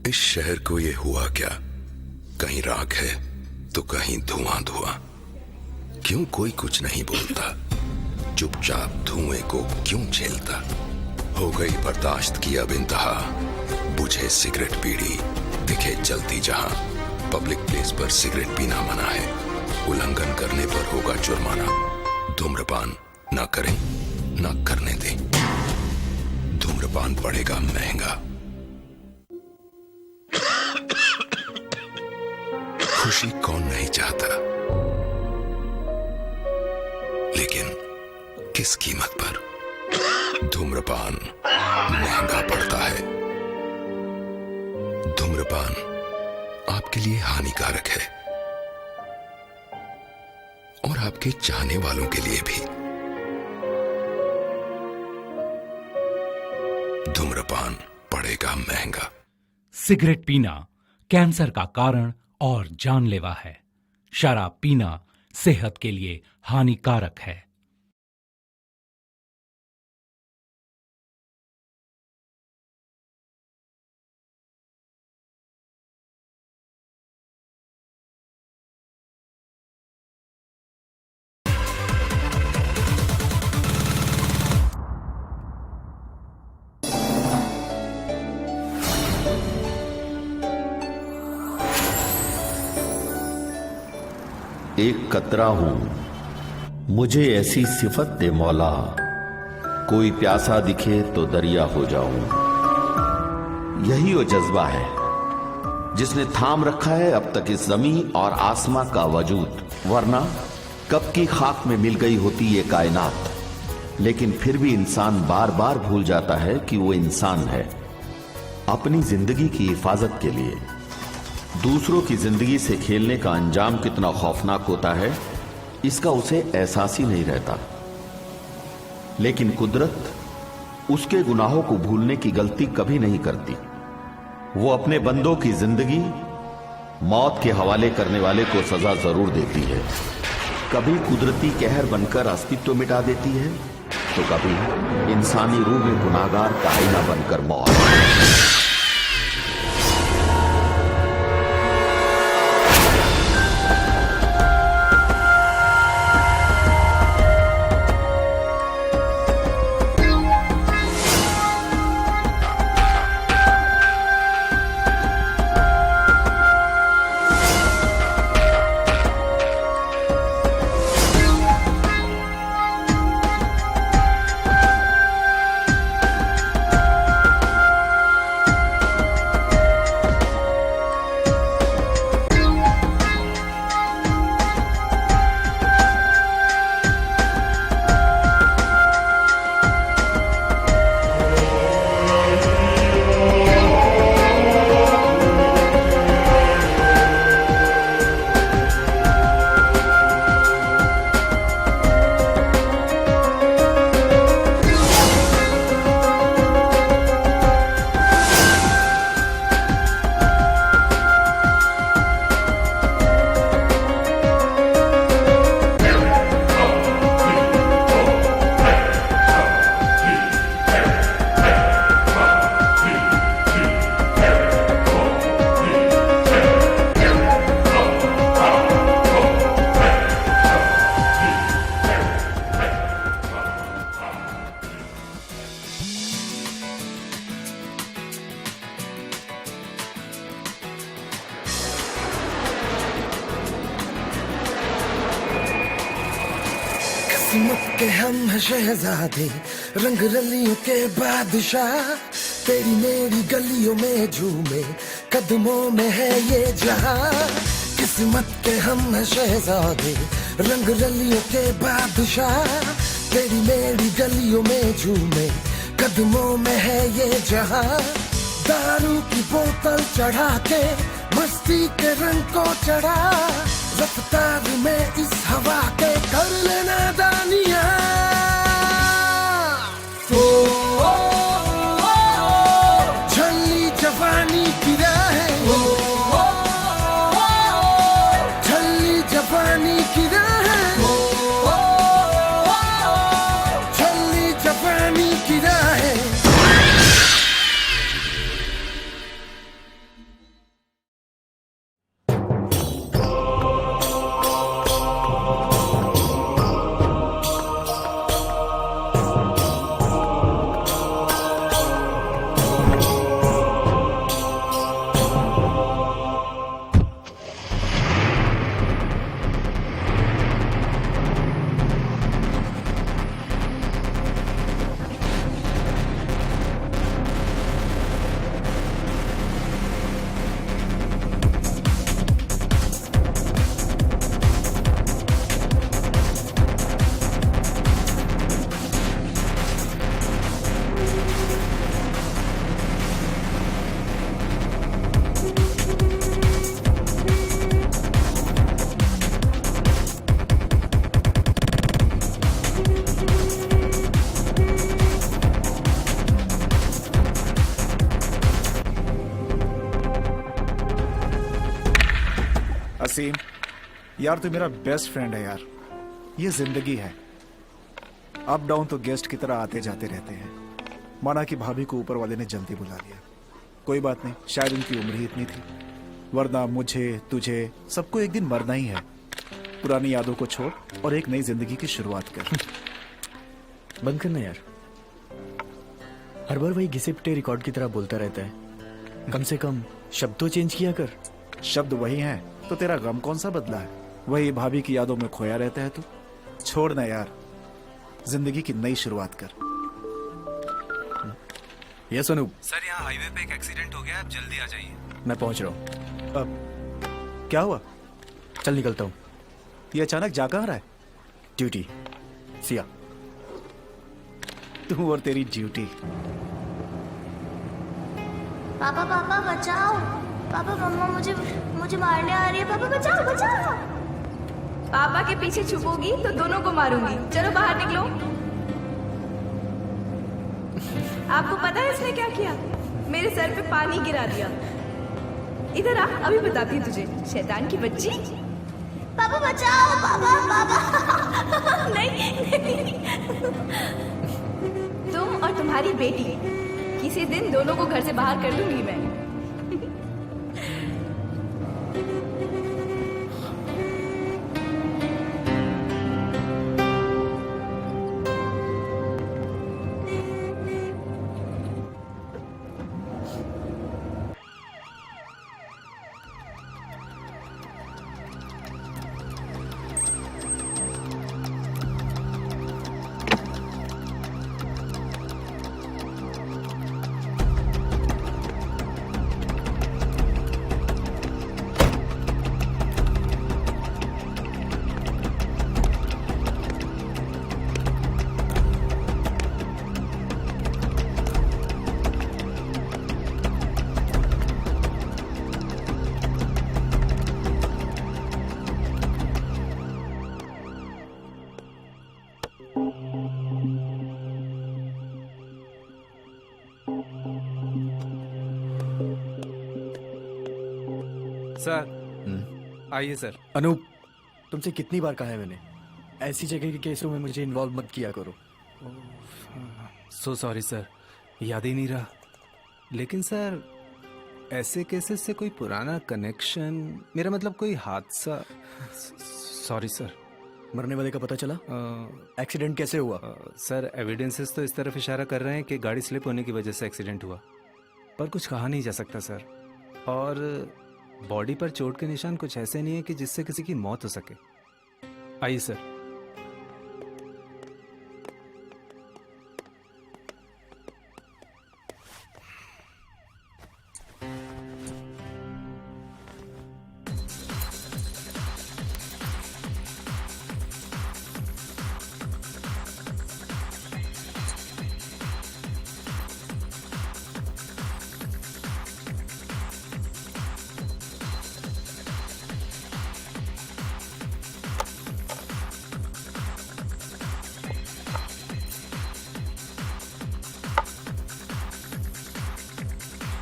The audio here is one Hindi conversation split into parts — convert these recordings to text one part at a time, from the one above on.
इस शहर को ये हुआ क्या? कहीं राख है तो कहीं धुआं धुआं। क्यों कोई कुछ नहीं बोलता? चुपचाप धुएं को क्यों झेलता? हो गई बर्दाश्त की अब इंतहा। बुझे सिगरेट बीड़ी दिखे जलती जहां। पब्लिक प्लेस पर सिगरेट पीना मना है। उल्लंघन करने पर होगा जुर्माना। धूम्रपान ना करें ना करने दें। धूम्रपान पड़ेगा महंगा। खुशी कौन नहीं चाहता, लेकिन किस कीमत पर? धूम्रपान महंगा पड़ता है। धूम्रपान आपके लिए हानिकारक है और आपके चाहने वालों के लिए भी। धूम्रपान पड़ेगा महंगा। सिगरेट पीना कैंसर का कारण और जानलेवा है। शराब पीना सेहत के लिए हानिकारक है। एक कतरा हूं, मुझे ऐसी सिफत दे मौला, कोई प्यासा दिखे तो दरिया हो जाऊं। यही वो जज्बा है जिसने थाम रखा है अब तक इस जमीन और आसमां का वजूद। वरना कब की खाक में मिल गई होती ये कायनात। लेकिन फिर भी इंसान बार बार भूल जाता है कि वो इंसान है। अपनी जिंदगी की हिफाजत के लिए दूसरों की जिंदगी से खेलने का अंजाम कितना खौफनाक होता है, इसका उसे एहसास ही नहीं रहता। लेकिन कुदरत उसके गुनाहों को भूलने की गलती कभी नहीं करती। वो अपने बंदों की जिंदगी मौत के हवाले करने वाले को सजा जरूर देती है। कभी कुदरती कहर बनकर अस्तित्व मिटा देती है, तो कभी इंसानी रूह में गुनाहगार का आईना बनकर मौत। किस्मत के हम हैं शहजादे, रंग रलियों के बादशाह। तेरी मेरी गलियों में झूमे, कदमों में है ये जहां। किस्मत के हम हैं शहजादे, रंग रलियों के बादशाह। तेरी मेरी गलियों में झूमे, कदमों में है ये जहां। दारू की बोतल चढ़ा के मस्ती के रंग को चढ़ा। रफ्तार में इस हवा के कर लेना दानिया। झल्ली जवानी की राहें, झल्ली जवानी की राहें, झल्ली जवानी की राहें। असीम, यार तू मेरा बेस्ट फ्रेंड है यार। ये जिंदगी है, अप डाउन तो गेस्ट की तरह आते जाते रहते हैं। माना कि भाभी को ऊपर वाले ने जल्दी बुला लिया, कोई बात नहीं, शायद उनकी उम्र ही इतनी थी, वरना मुझे तुझे सबको एक दिन मरना ही है। पुरानी यादों को छोड़ और एक नई जिंदगी की शुरुआत कर। बंद करना यार, हर बार वही घिसे पिटे रिकॉर्ड की तरह बोलता रहता है। कम से कम शब्द तो चेंज किया कर। शब्द वही हैं तो तेरा गम कौन सा बदला है? वही भाभी की यादों में खोया रहता है तू। छोड़ ना यार, जिंदगी की नई शुरुआत कर। यस अनूप, सर यहाँ हाईवे पे एक एक्सीडेंट हो गया, आप जल्दी आ जाइए। मैं पहुंच रहा हूँ। अब क्या हुआ? चल निकलता हूँ। ये अचानक जा कहाँ रहा है? ड्यूटी। सिया। तू और तेरी ड्यूटी। पापा पापा बचाओ, पापा मम्मा मुझे मुझे मारने आ रही है, पापा बचाओ बचाओ। पापा के पीछे छुपोगी तो दोनों को मारूंगी, चलो बाहर निकलो। आपको पता है इसने क्या किया? मेरे सर पे पानी गिरा दिया। इधर आ, अभी बताती हूँ तुझे, शैतान की बच्ची। पापा बचाओ, पापा पापा। नहीं, नहीं। तुम और तुम्हारी बेटी, किसी दिन दोनों को घर से बाहर कर दूंगी मैं। सर आइए सर। अनूप, तुमसे कितनी बार कहा है मैंने, ऐसी जगह के केसों में मुझे इन्वॉल्व मत किया करो। सो सॉरी सर, याद ही नहीं रहा। लेकिन सर ऐसे केसेस से कोई पुराना कनेक्शन, मेरा मतलब कोई हादसा। Sorry sir. मरने वाले का पता चला? एक्सीडेंट कैसे हुआ? सर एविडेंसेस तो इस तरफ इशारा कर रहे हैं कि गाड़ी स्लिप होने की वजह से एक्सीडेंट हुआ, पर कुछ कहा नहीं जा सकता सर। और बॉडी पर चोट के निशान कुछ ऐसे नहीं है कि जिससे किसी की मौत हो सके। आइए सर।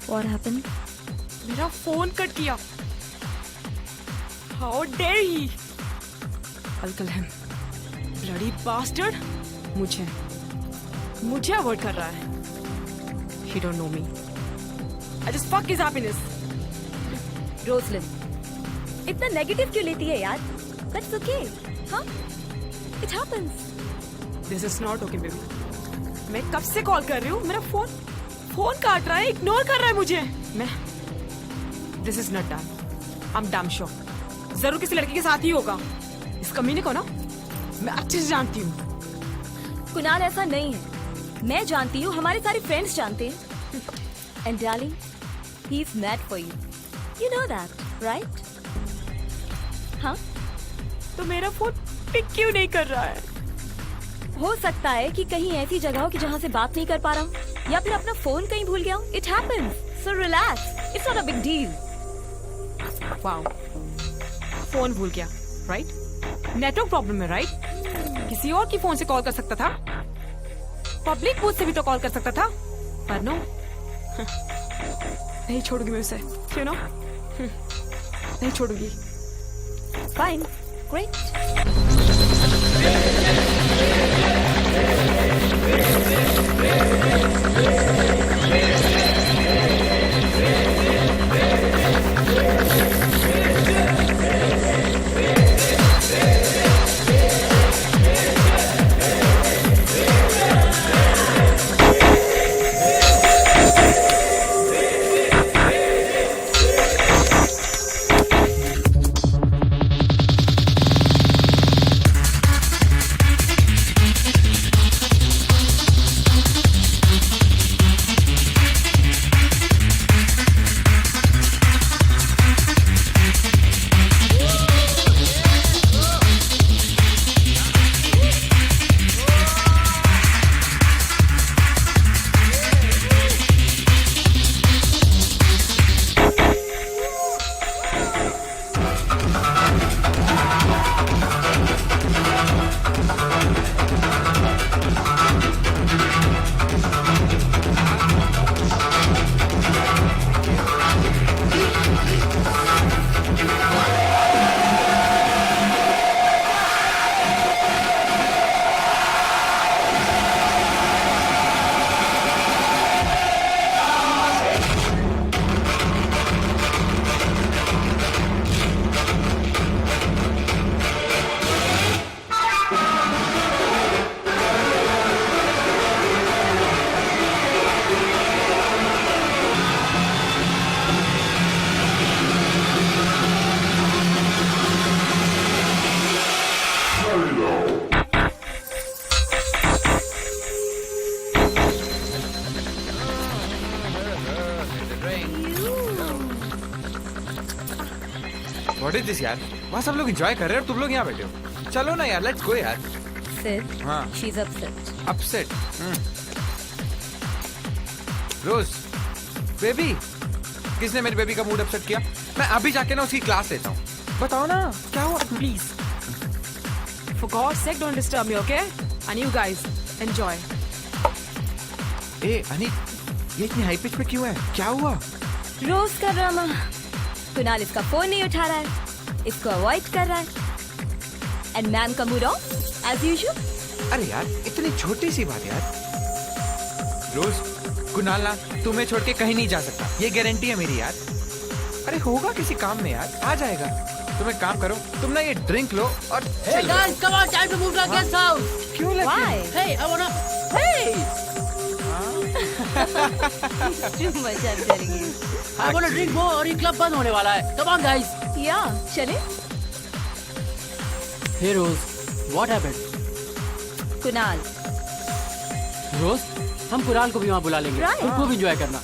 What happened? मेरा फोन कट किया। How dare he? Uncle him. Bloody bastard. मुझे अवॉइड कर रहा है। He don't know me. I just fuck his happiness. Roselyn, इतना नेगेटिव क्यों लेती है यार? That's okay. हाँ? It happens. This is not okay, baby. मैं कब से कॉल कर रही हूँ, मेरा फोन काट रहा है, इग्नोर कर रहा है मुझे। मैं this is not done. I am damn sure जरूर किसी लड़की के साथ ही होगा। इस कमीने को ना मैं अच्छे से जानती हूँ। कुणाल ऐसा नहीं है, मैं जानती हूँ, हमारे सारे फ्रेंड्स जानते हैं। And darling, he is mad for you, you know that right? हाँ, तो मेरा फोन पिक क्यों नहीं कर रहा है? हो सकता है कि कहीं ऐसी जगह हो कि जहाँ से बात नहीं कर पा रहा हूँ, या फिर अपना फोन कहीं भूल गया हूँ। It happens, so relax, it's not a big deal. Wow, phone भूल गया, राइट? नेटवर्क प्रॉब्लम है, राइट? किसी और की फोन से कॉल कर सकता था, पब्लिक बूथ से भी तो कॉल कर सकता था, पर नो। नहीं छोड़ूंगी मैं उसे, यू नो, नहीं छोड़ूंगी। Fine. Great. What is this यार? वहाँ सब लोग एंजॉय कर रहे हैं और तुम लोग यहाँ बैठे हो। चलो ना यार, लेट्स गो यार। Sid, हाँ। she's upset. अपसेट। रोज, बेबी, किसने मेरी बेबी का मूड अपसेट किया? मैं अभी जाके ना उसकी क्लास लेता हूँ। बताओ ना क्या हुआ? Please. For God's sake, don't disturb me, okay? And you guys, enjoy. ए अनी, ये इतनी हाई पिच पे क्यों है? क्या हुआ? रोज का ड्रामा। कुणाल इसका फोन नहीं उठा रहा है, इसको अवॉइड कर रहा है, एंड मैम का मूड ऑफ एज यूजुअल। अरे यार, इतनी छोटी सी बात यार। रोज, कुणाल ना तुम्हें छोड़ के कहीं नहीं जा सकता, ये गारंटी है मेरी यार। अरे होगा किसी काम में यार, आ जाएगा। तुम एक काम करो, तुम ना ये ड्रिंक लो और Hey guys, come on, time to move to our guest house. क्यों लगे? Why? Hey, I wanna. Hey, मजा करेंगे। I wanna drink more और ये क्लब बंद होने वाला है. Come on guys. या चले। Hey Rose, what happened? Kunal, Rose, हम कुणाल को भी वहाँ बुला लेंगे. Right. तुम खूब enjoy करना.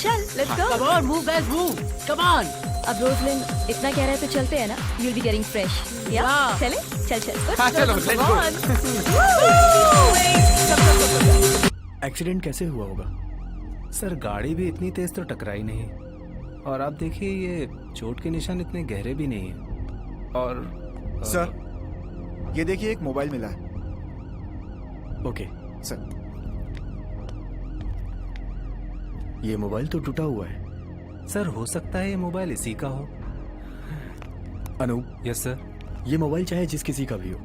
चल let's go. Come on, move guys, move. Come on. अब रोजलिन इतना कह रहा है तो चलते हैं ना। You'll be getting fresh. या Yeah. चले? चल चल। हाँ, चलो, let's go. एक्सीडेंट कैसे हुआ होगा? सर गाड़ी भी इतनी तेज तो टकराई नहीं, और आप देखिए ये चोट के निशान इतने गहरे भी नहीं है। और सर, ये देखिए एक मोबाइल मिला है। ओके, सर, ये मोबाइल तो टूटा हुआ है। सर हो सकता है ये मोबाइल इसी का हो। Anoop, yes sir. ये मोबाइल चाहे जिस किसी का भी हो,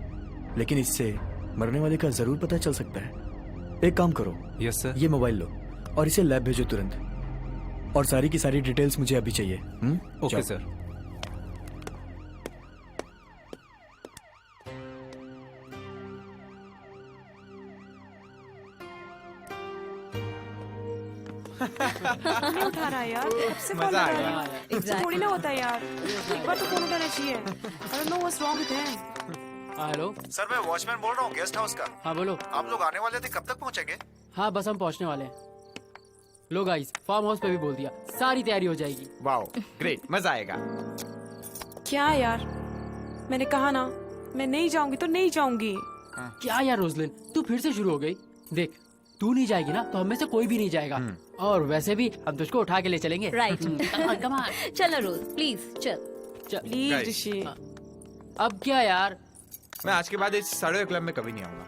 लेकिन इससे मरने वाले का जरूर पता चल सकता है। एक काम करो, यस सर। ये मोबाइल लो और इसे लैब भेजो तुरंत, और सारी की सारी डिटेल्स मुझे अभी चाहिए। ओके जाओ। सर। नहीं उठा रहा है यार, कब से कॉल मजा कर आ रहा है? इससे थोड़ी ना होता है यार, एक बार तो फोन उठाना चाहिए। I don't know what's wrong with him. हाँ हेलो. सर मैं वॉचमैन बोल रहा हूँ गेस्ट हाउस का। हाँ बोलो. आप लोग आने वाले थे, कब तक पहुँचेंगे? हाँ बस हम पहुँचने वाले हैं. लो गाइस, फार्म हाउस पे भी बोल दिया, सारी तैयारी हो जाएगी. वाओ, ग्रेट, मजा आएगा। क्या यार, मैंने कहा ना, मैं नहीं जाऊंगी तो नहीं जाऊंगी। क्या यार रोजलिन, तू फिर से शुरू हो गई. देख, तू नहीं जाएगी ना तो हम में से कोई भी नहीं जाएगा, और वैसे भी हम तुझको उठा के ले चलेंगे. राइट। Come on. चलो रोज प्लीज चल। Please Guys. ऋषि। अब क्या यार, मैं आज के बाद इस साड़े क्लब में कभी नहीं आऊंगा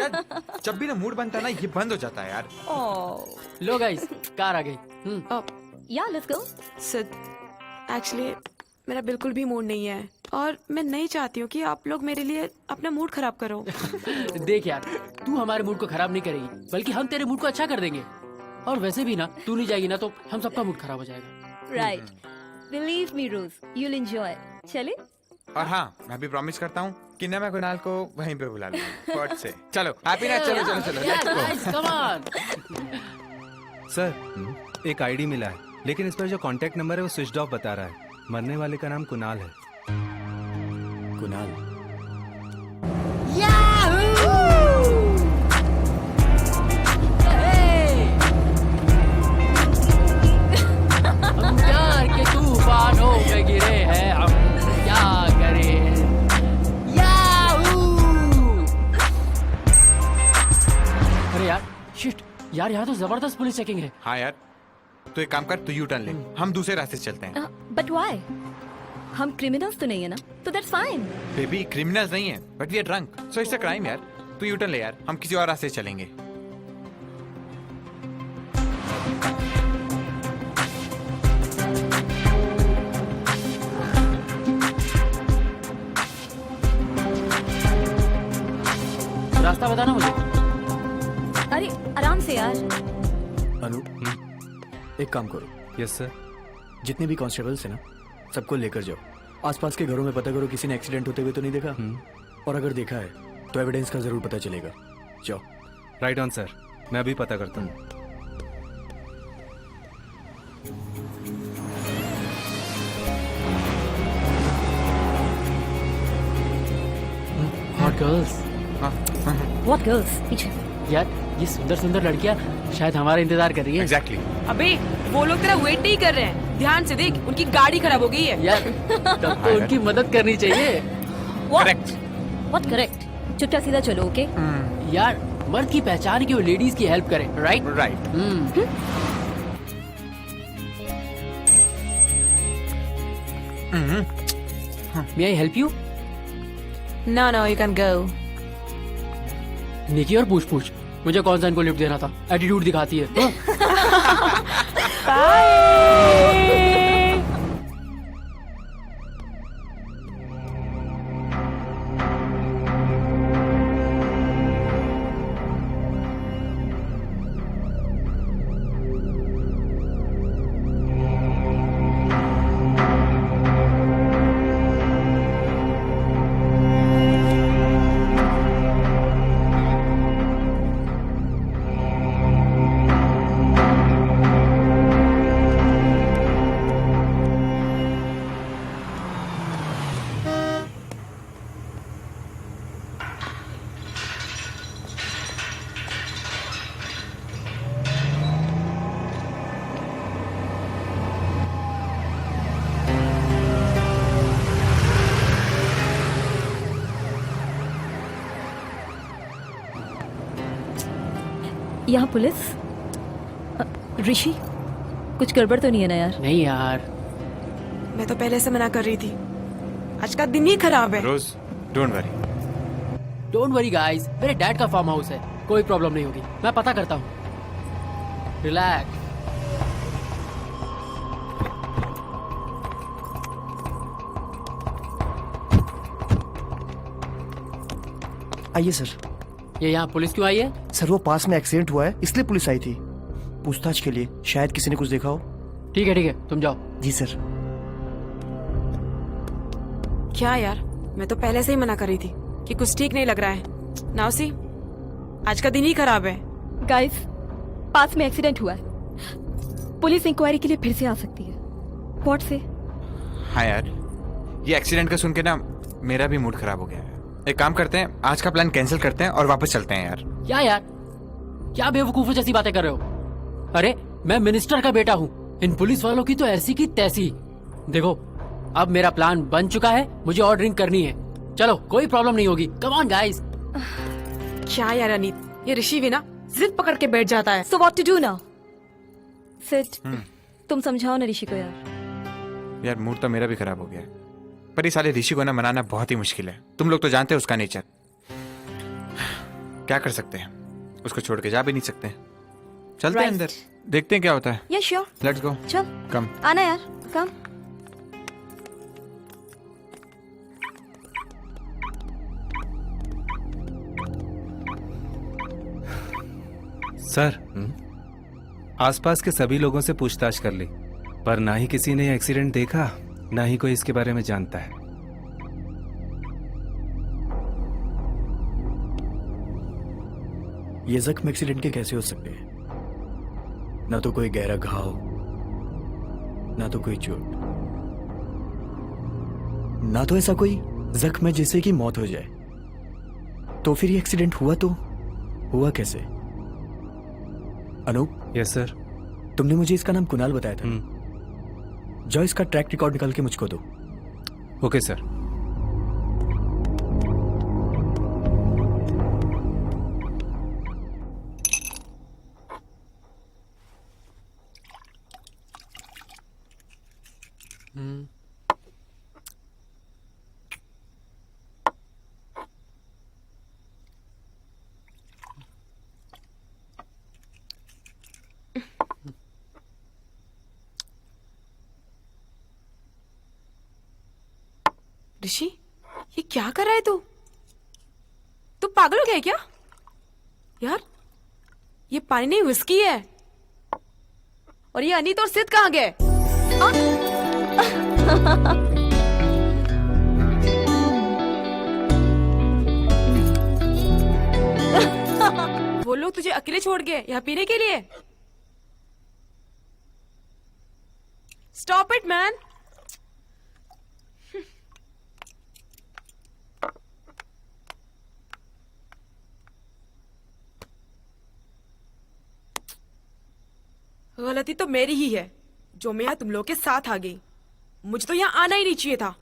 यार। जब भी ना मूड बनता है ना, ये बंद हो जाता है यार। ओह लो गाइस, कार आ गई. या लेट्स गो। सिड, एक्चुअली मेरा बिल्कुल भी मूड नहीं है, और मैं नहीं चाहती हूँ कि आप लोग मेरे लिए अपना मूड खराब करो। देख यार, तू हमारे मूड को खराब नहीं करेगी, बल्कि हम तेरे मूड को अच्छा कर देंगे। और वैसे भी ना, तू नहीं जाएगी ना तो हम सबका मूड खराब हो जाएगा। राइट, बिलीव मी रोज, you'll enjoy. चले? और हाँ, मैं भी प्रॉमिस करता हूँ कि ना मैं कुणाल को वहीं पे बुला लूंगा। फट से चलो हैप्पी ना, चलो चलो चलो Yeah, let's go. guys, come on. Sir, एक आईडी मिला है, लेकिन इस पर जो कांटेक्ट नंबर है वो स्विच ऑफ बता रहा है। मरने वाले का नाम कुणाल है। कुणाल। हम प्यार के तूफानों में गिरे हैं, हम क्या करें? याहू! अरे यार, शिट यार, यहाँ तो जबरदस्त पुलिस चेकिंग है। हाँ यार, तो एक काम कर, तू यू टर्न ले, हम दूसरे रास्ते से चलते हैं। But why? हम क्रिमिनल्स तो नहीं है ना, तो that's fine. बेबी क्रिमिनल्स नहीं है, but we are drunk, so it's a crime यार। तू यू टर्न ले यार, हम किसी और रास्ते से चलेंगे। रास्ता बताना मुझे। अरे आराम से यार। अनु, एक काम करो। Yes sir. जितने भी कांस्टेबल्स हैं ना, सबको लेकर जाओ। आसपास के घरों में पता करो किसी ने एक्सीडेंट होते हुए तो नहीं देखा। और अगर देखा है तो एविडेंस का जरूर पता चलेगा। जाओ। राइट ऑन सर, मैं अभी पता करता हूँ। Hot girls. What girls? पीछे। यार, ये सुंदर सुंदर लड़कियाँ शायद हमारा इंतजार कर रही हैं। एग्जैक्टली। अबे वो लोग तेरा वेट नहीं कर रहे हैं, ध्यान से देख, उनकी गाड़ी खराब हो गई है। यार, तब तो उनकी मदद करनी चाहिए। करेक्ट। What correct? चुपचाप सीधा चलो, ओके? यार, मर्द की पहचान की वो लेडीज की हेल्प करें, right? Right. May I help you? No, you can go. निकी और पूछ मुझे कौन सा इनको लिफ्ट देना था? एटीट्यूड दिखाती है। यहाँ पुलिस? ऋषि, कुछ गड़बड़ तो नहीं है ना यार? नहीं यार, मैं तो पहले से मना कर रही थी, आज का दिन ही खराब है। रोज, don't worry. Don't worry guys, मेरे डैड का फार्म हाउस है, कोई प्रॉब्लम नहीं होगी, मैं पता करता हूँ। रिलैक्स। आइए सर। ये यहाँ पुलिस क्यों आई है? सर, वो पास में एक्सीडेंट हुआ है, इसलिए पुलिस आई थी पूछताछ के लिए। शायद किसी ने कुछ देखा हो। ठीक है, तुम जाओ। जी सर। क्या यार, मैं तो पहले से ही मना कर रही थी कि कुछ ठीक नहीं लग रहा है। नाउ सी, आज का दिन ही खराब है। गाइस, पास में एक्सीडेंट हुआ है, पुलिस इंक्वायरी के लिए फिर से आ सकती है। व्हाट से? हाँ यार, ये एक्सीडेंट का सुन के ना मेरा भी मूड खराब हो गया है। एक काम करते हैं, आज का प्लान कैंसिल करते हैं और वापस चलते हैं यार। क्या यार, क्या बेवकूफों जैसी बातें कर रहे हो? अरे मैं मिनिस्टर का बेटा हूँ, इन पुलिस वालों की तो ऐसी की तैसी। देखो, अब मेरा प्लान बन चुका है, मुझे और ड्रिंक करनी है। चलो, कोई प्रॉब्लम नहीं होगी। Come on guys. क्या यार अनीत, ये ऋषि भी ना जिद पकड़ के बैठ जाता है। So what to do now? Sid, तुम समझाओ ना ऋषि को यार मूड तो मेरा भी खराब हो गया है, पर इस साले ऋषि को ना मनाना बहुत ही मुश्किल है। तुम लोग तो जानते हो उसका नेचर। क्या कर सकते हैं, उसको छोड़ के जा भी नहीं सकते। चलते हैं अंदर, देखते हैं क्या होता है। Yeah, sure. Let's go. चल, कम आना यार, कम। सर आसपास के सभी लोगों से पूछताछ कर ली, पर ना ही किसी ने एक्सीडेंट देखा, ना ही कोई इसके बारे में जानता है। ये जख्म एक्सीडेंट के कैसे हो सकते हैं? ना तो कोई गहरा घाव, ना तो कोई चोट, ना तो ऐसा कोई जख्म है जिससे कि मौत हो जाए। तो फिर ये एक्सीडेंट हुआ तो हुआ कैसे? अनूप। Yes sir. तुमने मुझे इसका नाम कुणाल बताया था। जाओ इसका ट्रैक रिकॉर्ड निकाल के मुझको दो। Okay sir. ऋषि, ये क्या कर रहा है तू पागल हो गया है क्या? यार, ये पानी नहीं विस्की है। और ये अनीत और सिद्ध कहाँ गए? वो लोग तुझे अकेले छोड़ गए यहाँ पीने के लिए? Stop it man. गलती तो मेरी ही है जो मैं यहाँ तुम लोग के साथ आ गई। मुझे तो यहाँ आना ही नहीं चाहिए था।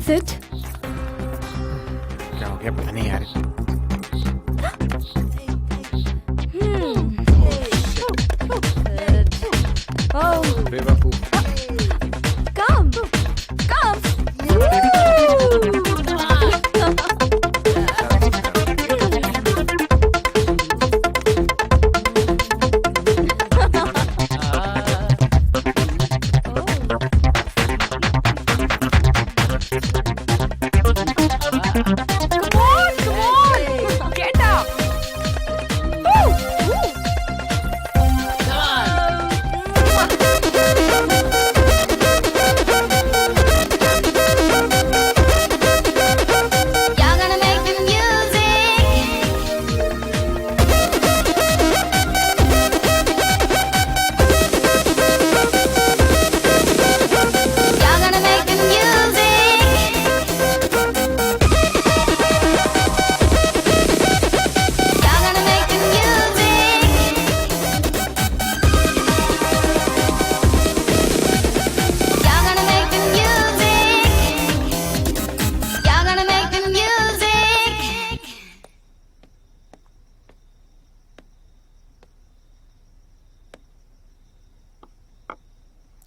सिट। क्या हो गया पता नहीं यार। बेवकूफ। Come, come. Come on.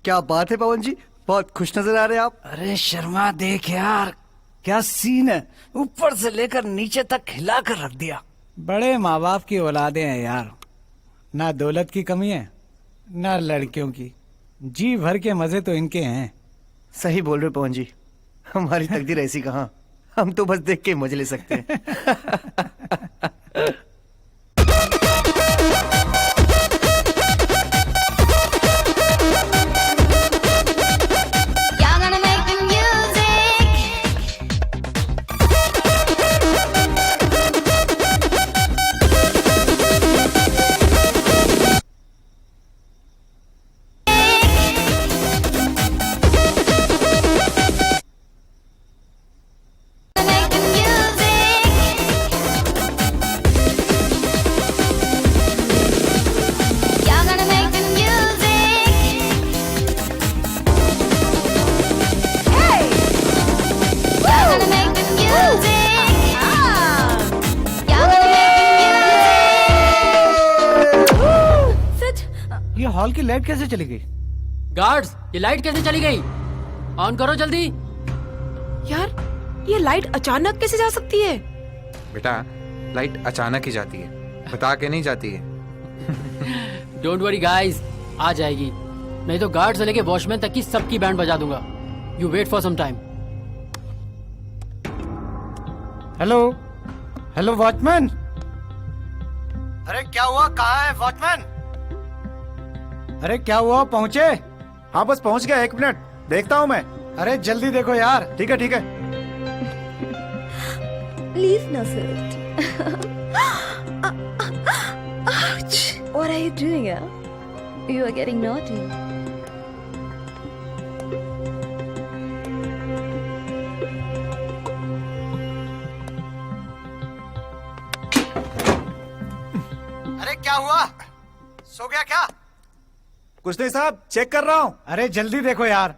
क्या बात है पवन जी, बहुत खुश नजर आ रहे हैं आप। अरे शर्मा देख यार, क्या सीन है, ऊपर से लेकर नीचे तक हिला कर रख दिया। बड़े माँ बाप की औलादे हैं यार, ना दौलत की कमी है ना लड़कियों की, जी भर के मजे तो इनके हैं। सही बोल रहे हो पवन जी, हमारी तकदीर ऐसी कहाँ, हम तो बस देख के मजे ले सकते हैं। ये हॉल की लाइट कैसे चली गई? गार्ड्स, ये लाइट कैसे चली गई? ऑन करो जल्दी। यार ये लाइट अचानक कैसे जा सकती है? बेटा लाइट अचानक ही जाती है, बता के नहीं जाती है। डोंट वरी गाइस, आ जाएगी। नहीं तो गार्ड से लेके वॉचमैन तक की सबकी बैंड बजा दूंगा। You wait for some time. Hello hello watchman. अरे क्या हुआ, कहाँ है वॉचमैन? अरे क्या हुआ, पहुंचे? हाँ बस पहुंच गया, 1 मिनट देखता हूँ मैं। अरे जल्दी देखो यार। ठीक है ठीक है। Please, Nasir. Ouch! What are you doing, yeah? You are getting naughty. अरे क्या हुआ, सो गया क्या? कुछ नहीं साहब, चेक कर रहा हूँ। अरे जल्दी देखो यार।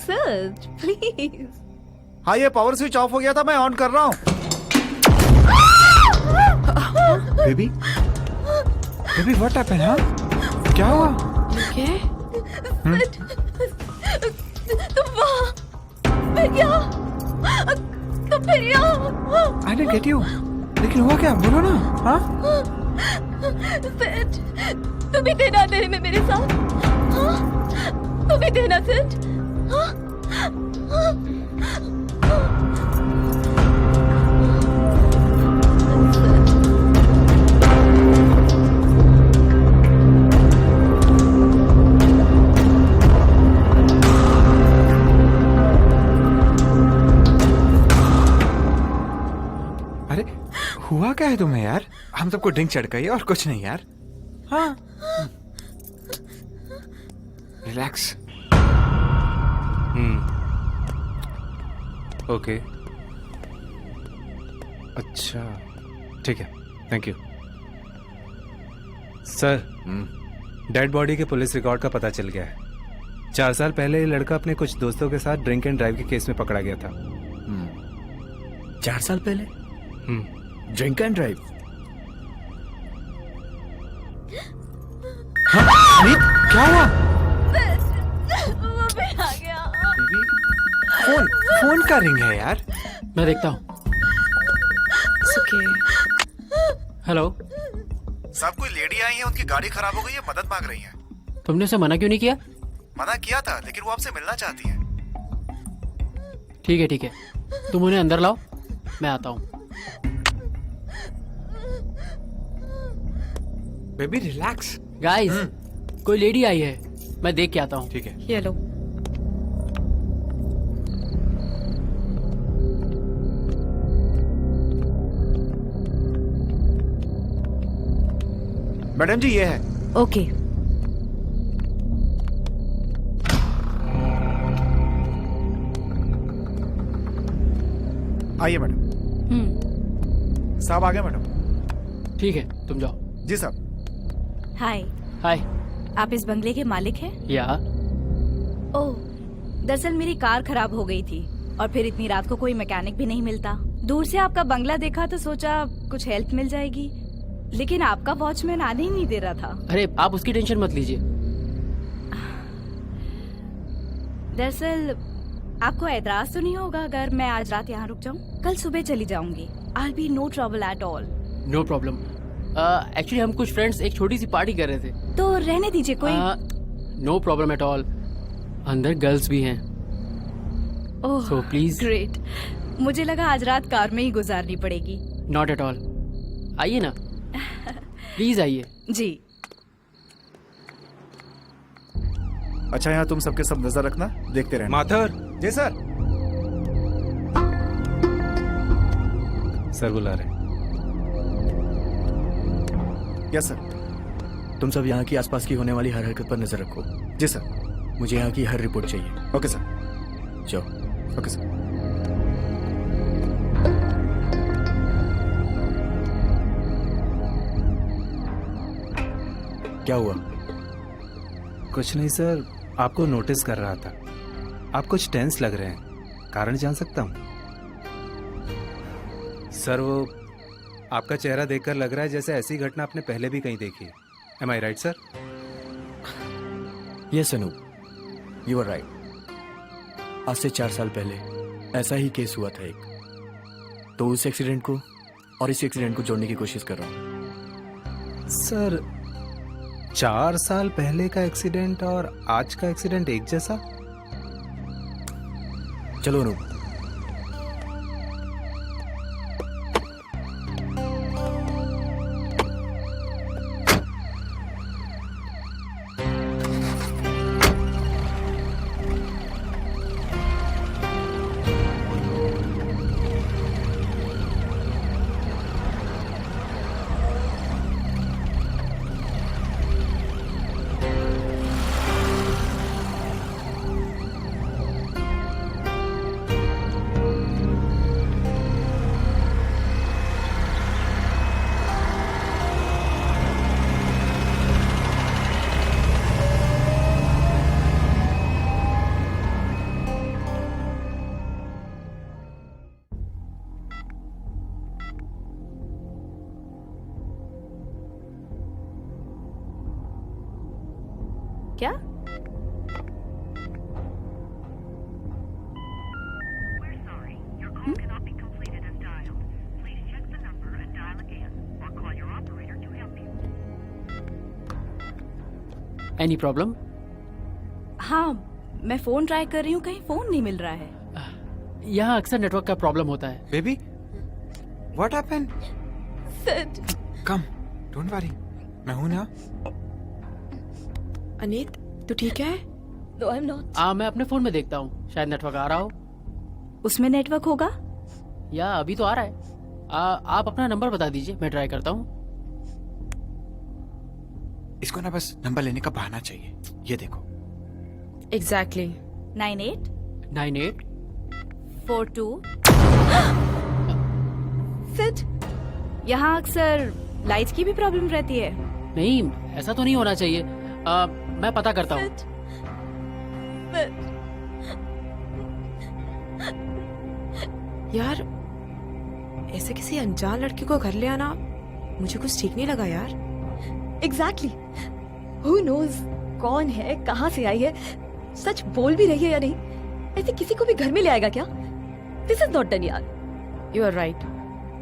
Sir, please. हाँ ये पावर स्विच ऑफ हो गया था, मैं ऑन कर रहा हूँ। Baby baby what happened? हाँ क्या हुआ? Okay. तुम फिर यहाँ। आई डिडंट गेट यू, लेकिन हुआ क्या, बोलो ना। हाँ सिड, तुम भी देना अंधेरे में मेरे साथ। हाँ? तुम भी देना सिड। हाँ? अरे हुआ क्या है तुम्हें यार? हम सबको ड्रिंक चढ़ गई और कुछ नहीं यार। हाँ रिलैक्स। ओके अच्छा ठीक है, thank you sir. Dead body के पुलिस रिकॉर्ड का पता चल गया है। 4 साल पहले ये लड़का अपने कुछ दोस्तों के साथ ड्रिंक एंड ड्राइव के केस में पकड़ा गया था। 4 साल पहले ड्रिंक एंड ड्राइव? क्या हुआ? वो भी आ गया। फोन फोन का रिंग है यार। मैं देखता हूँ। हेलो साहब कोई लेडी आई है, उनकी गाड़ी खराब हो गई है, मदद मांग रही है। तुमने उसे मना क्यों नहीं किया? मना किया था लेकिन वो आपसे मिलना चाहती है। ठीक है, तुम उन्हें अंदर लाओ, मैं आता हूँ। Baby relax. गाइस, कोई लेडी आई है, मैं देख के आता हूँ। ठीक है। ये लो। मैडम जी ये है। ओके। आइए मैडम। साहब आ गए मैडम। ठीक है, तुम जाओ। जी साहब। हाय। हाय। आप इस बंगले के मालिक हैं? या ओह, दरअसल मेरी कार खराब हो गई थी और फिर इतनी रात को कोई मैकेनिक भी नहीं मिलता। दूर से आपका बंगला देखा तो सोचा कुछ हेल्प मिल जाएगी। लेकिन आपका वॉचमैन आने ही नहीं दे रहा था। अरे आप उसकी टेंशन मत लीजिए। दरअसल आपको एतराज तो नहीं होगा अगर मैं आज रात यहाँ रुक जाऊँ? कल सुबह चली जाऊंगी। I'll be no trouble at all. No problem. Actually हम कुछ फ्रेंड्स एक छोटी सी पार्टी कर रहे थे। तो रहने दीजिए कोई। No problem at all. अंदर गर्ल्स भी हैं। Oh So, please. ग्रेट। मुझे लगा आज रात कार में ही गुजारनी पड़ेगी। Not at all. आइए ना, प्लीज आइए। जी। अच्छा, यहाँ तुम सबके सब नजर रखना, देखते रहना। माथुर। जी सर। सर बुला रहे। Yes sir. तुम सब यहाँ की आसपास की होने वाली हर हरकत पर नजर रखो। जी सर। मुझे यहाँ की हर रिपोर्ट चाहिए। Okay sir. जाओ। Okay sir. क्या हुआ? कुछ नहीं सर, आपको नोटिस कर रहा था। आप कुछ टेंस लग रहे हैं, कारण जान सकता हूँ? सर वो आपका चेहरा देखकर लग रहा है जैसे ऐसी घटना आपने पहले भी कहीं देखी है। Am I right sir? Yes Anoop, you are right. आज से 4 साल पहले ऐसा ही केस हुआ था एक। तो उस एक्सीडेंट को और इस एक्सीडेंट को जोड़ने की कोशिश कर रहा हूँ। सर 4 साल पहले का एक्सीडेंट और आज का एक्सीडेंट एक जैसा? चलो अनूप। क्या? Any problem? हाँ, मैं फोन ट्राई कर रही हूँ, कहीं फोन नहीं मिल रहा है। यहाँ अक्सर नेटवर्क का प्रॉब्लम होता है। Baby, what happened? Sid. Come, don't worry, मैं हूं ना। अनीत, तू ठीक है? No, I'm not. मैं अपने फोन में देखता हूँ, शायद नेटवर्क आ रहा हो। उसमें नेटवर्क होगा? या अभी तो आ रहा है। आप अपना नंबर बता दीजिए, मैं ट्राई करता हूँ। इसको ना बस नंबर लेने का बहाना चाहिए। ये देखो। एग्जैक्टली। 98 42 सिड। यहाँ अक्सर लाइट्स की भी प्रॉब्लम रहती है। नहीं, ऐसा तो नहीं होना चाहिए। मैं पता करता हूँ। यार, ऐसे किसी अनजान लड़की को घर ले आना मुझे कुछ ठीक नहीं लगा यार। एग्जैक्टली। हु नोज कौन है, कहाँ से आई है, सच बोल भी रही है या नहीं। ऐसे किसी को भी घर में ले आएगा क्या? दिस इज नॉट डन यार। You are right,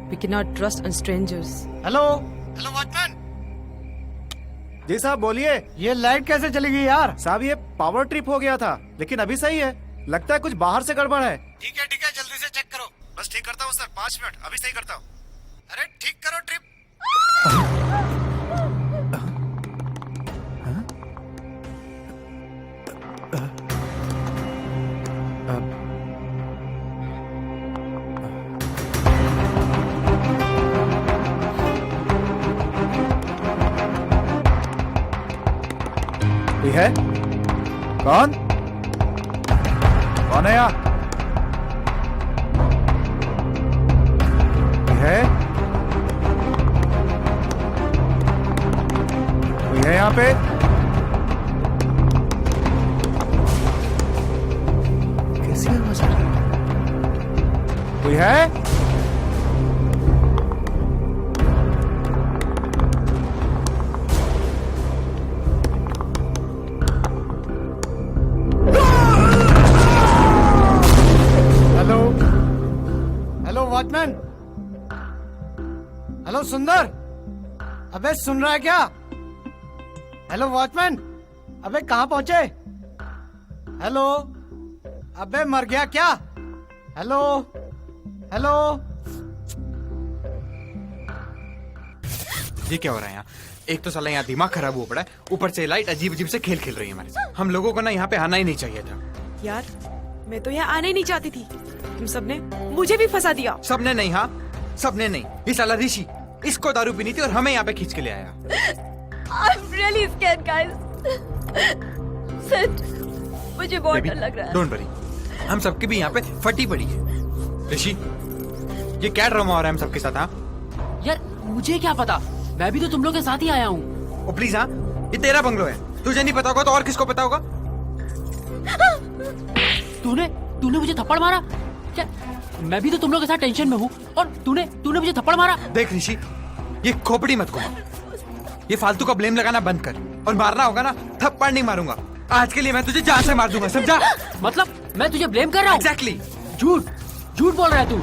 we can not trust on strangers. Hello watchman. जी साहब बोलिए। ये लाइट कैसे चली गई यार? साहब ये पावर ट्रिप हो गया था, लेकिन अभी सही है। लगता है कुछ बाहर से गड़बड़ है। ठीक है जल्दी से चेक करो। बस ठीक करता हूँ सर, 5 मिनट, अभी सही करता हूँ। अरे ठीक करो ट्रिप। कोई है? कौन है यहाँ? कोई है? कोई है यहाँ पे? कैसी आवाज आ रही है? कोई है? हेलो सुंदर, अबे सुन रहा है क्या? हेलो वॉचमैन, अबे कहाँ पहुंचे? हेलो, अबे मर गया क्या? Hello hello. ये क्या हो रहा है यहाँ? एक तो साला यहाँ दिमाग खराब हुआ पड़ा है, ऊपर से लाइट अजीब अजीब से खेल खेल रही है हमारे साथ। हम लोगों को ना यहाँ पे आना ही नहीं चाहिए था। यार मैं तो यहाँ आना ही नहीं चाहती थी, तुम सबने मुझे भी फंसा दिया। सबने नहीं, हाँ सबने नहीं। ये साला ऋषि, इसको दारू पीनी थी और हमें यहाँ पे खींच के ले आया। I'm really scared, guys. Sid, मुझे बहुत डर लग रहा है। डोंट वरी, हम सबकी भी यहाँ पे फटी पड़ी है। ऋषि, ये क्या ड्रामा हो रहा है हम सबके साथ? हाँ यार मुझे क्या पता, मैं भी तो तुम लोग के साथ ही आया हूँ। ओ प्लीज, हाँ ये तेरा बंगलो है, तुझे नहीं पता होगा तो और किसको पता होगा? तूने मुझे थप्पड़ मारा क्या? मैं भी तो तुम लोग के साथ टेंशन में हूँ और तूने मुझे थप्पड़ मारा। देख ऋषि, ये खोपड़ी मत घुमा, ये फालतू का ब्लेम लगाना बंद कर, और मारना होगा ना थप्पड़ नहीं मारूंगा। आज के लिए मैं तुझे जान से मार दूंगा, समझा? मतलब मैं तुझे ब्लेम कर रहा हूँ? एग्जैक्टली। झूठ बोल रहा है तू।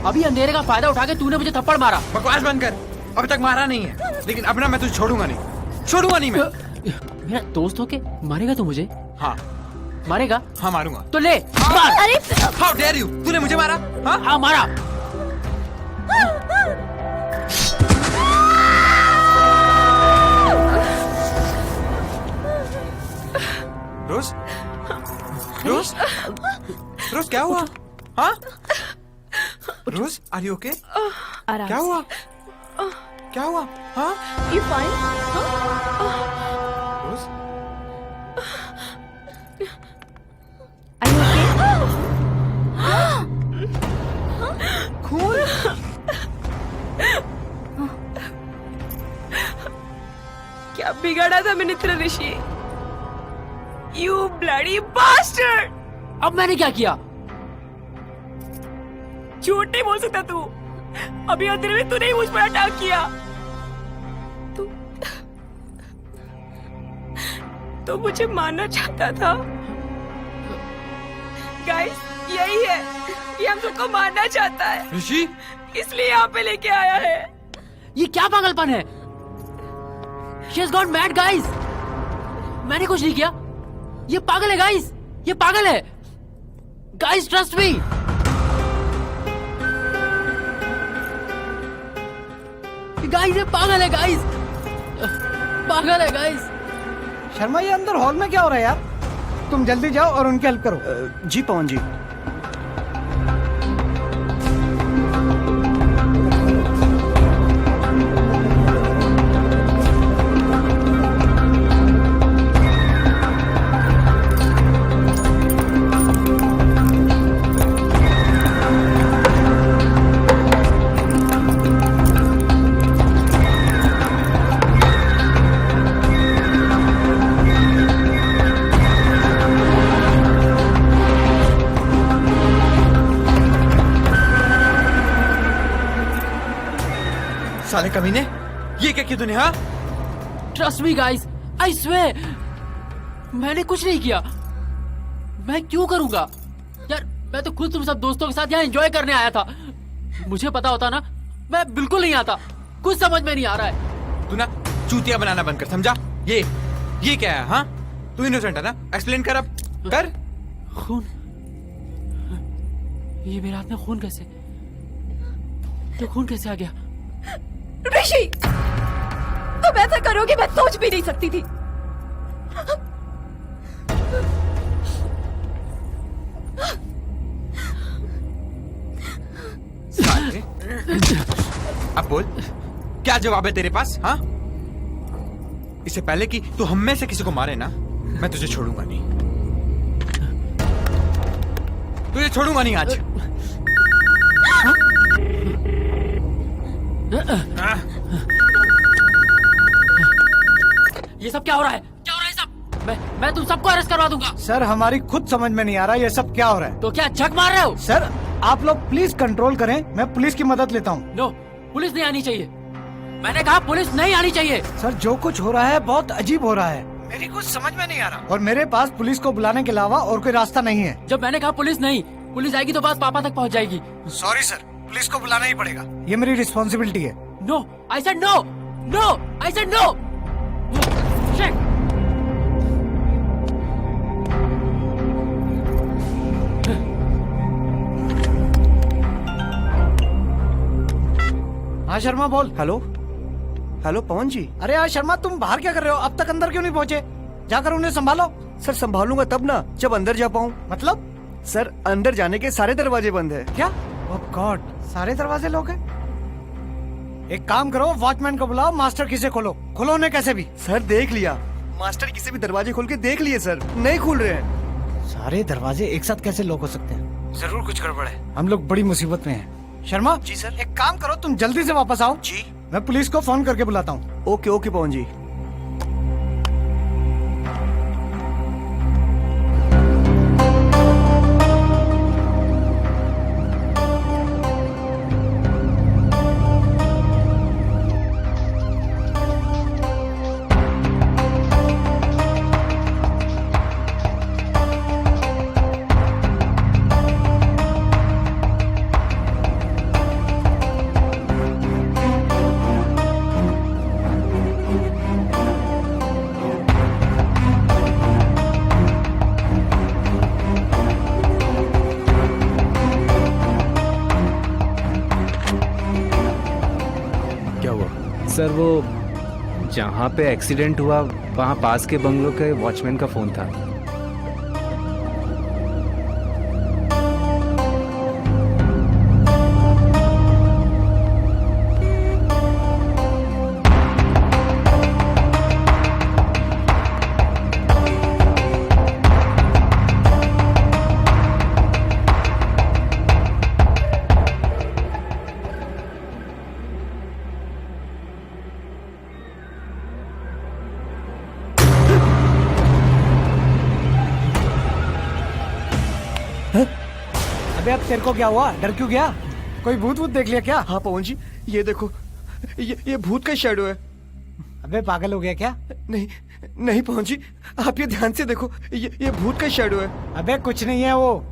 अभी अंधेरे का फायदा उठा के तूने मुझे थप्पड़ मारा। बकवास बंद कर, अभी तक मारा नहीं है, लेकिन अब ना मैं तुझे छोड़ूंगा नहीं मैं। मेरा दोस्त होके मारेगा तू मुझे? हाँ मारेगा? हाँ मारूंगा। तो ले मार। अरे हाउ डेयर यू, तूने मुझे मारा? हाँ मारा। रोज रोज रोज क्या हुआ? हाँ रोज, आर यू ओके? क्या हुआ? क्या हुआ? हाँ You fine? Rose, Are you okay? खून? क्या बिगाड़ा था मैंने तेरा ऋषि? You bloody bastard! अब मैंने क्या किया? झूठ नहीं बोल सकता तू। अभी अंधेरे में तूने ही मुझ पर अटैक किया। तो मुझे मारना चाहता था। गाइस, यही है, ये हम सबको मारना चाहता है। ऋषि, इसलिए यहाँ पे लेके आया है। ये क्या पागलपन है? She has gone mad, guys. मैंने कुछ नहीं किया। ये पागल है गाइस, ये पागल है। Guys trust me. गाइस ये पागल है गाइस, पागल है गाइस। शर्मा ये अंदर हॉल में क्या हो रहा है यार? तुम जल्दी जाओ और उनकी हेल्प करो। जी पवन जी। साले कमीने, ये क्या किया तूने? हाँ trust me guys, I swear मैंने कुछ नहीं किया। मैं क्यों करूंगा यार? मैं तो खुद तुम सब दोस्तों के साथ यहाँ एंजॉय करने आया था। मुझे पता होता ना मैं बिल्कुल नहीं आता। कुछ समझ में नहीं आ रहा है। तू ना चूतिया बनाना बंद कर, समझा? ये क्या है? हाँ तू इनोसेंट है ना? एक्सप्लेन कर, अब कर। खून? ये मेरे हाथ में खून कैसे? तो खून कैसे आ गया? ऋषि, तुम ऐसा करोगे मैं सोच भी नहीं सकती थी। अब बोल, क्या जवाब है तेरे पास? हाँ इससे पहले कि तू हम में से किसी को मारे ना, मैं तुझे छोड़ूंगा नहीं। तुझे छोड़ूंगा नहीं आज। ये सब क्या हो रहा है? क्या हो रहा है सब? मैं तुम सबको अरेस्ट करवा दूंगा। सर हमारी खुद समझ में नहीं आ रहा ये सब क्या हो रहा है। तो क्या झक मार रहे हो? सर आप लोग प्लीज कंट्रोल करें, मैं पुलिस की मदद लेता हूँ। नो, पुलिस नहीं आनी चाहिए। मैंने कहा पुलिस नहीं आनी चाहिए। सर जो कुछ हो रहा है बहुत अजीब हो रहा है, मेरी कुछ समझ में नहीं आ रहा, और मेरे पास पुलिस को बुलाने के अलावा और कोई रास्ता नहीं है। जब मैंने कहा पुलिस नहीं, पुलिस आएगी तो बात पापा तक पहुंच जाएगी। सॉरी सर, पुलिस को बुलाना ही पड़ेगा, ये मेरी रिस्पॉन्सिबिलिटी है। No, I said no, no, I said no. Shit. हाँ शर्मा बोल। Hello hello Pawan ji. अरे यार शर्मा, तुम बाहर क्या कर रहे हो? अब तक अंदर क्यों नहीं पहुंचे? जाकर उन्हें संभालो। सर संभालूंगा तब ना जब अंदर जा पाऊं। मतलब? सर अंदर जाने के सारे दरवाजे बंद है। क्या? ओह गॉड, सारे दरवाजे लोग हैं। एक काम करो, वॉचमैन को बुलाओ, मास्टर की से खोलो। खोलो उन्हें कैसे भी। सर देख लिया, मास्टर किसी भी दरवाजे खोल के देख लिए सर, नहीं खुल रहे हैं। सारे दरवाजे एक साथ कैसे लॉक हो सकते हैं? जरूर कुछ गड़बड़ है। हम लोग बड़ी मुसीबत में हैं। शर्मा जी सर। एक काम करो, तुम जल्दी से वापस आओ। जी। मैं पुलिस को फोन करके बुलाता हूँ। ओके ओके पवन जी। सर वो जहाँ पे एक्सीडेंट हुआ वहाँ पास के बंगलों के वॉचमैन का फोन था। अबे अब तेरे को क्या हुआ? डर क्यों गया? कोई भूत वूत देख लिया क्या? हाँ पवन जी, ये देखो, ये भूत का शैडो है। अबे पागल हो गया क्या? नहीं नहीं पवन जी, आप ये ध्यान से देखो, ये भूत का शैडो है। अबे कुछ नहीं है वो।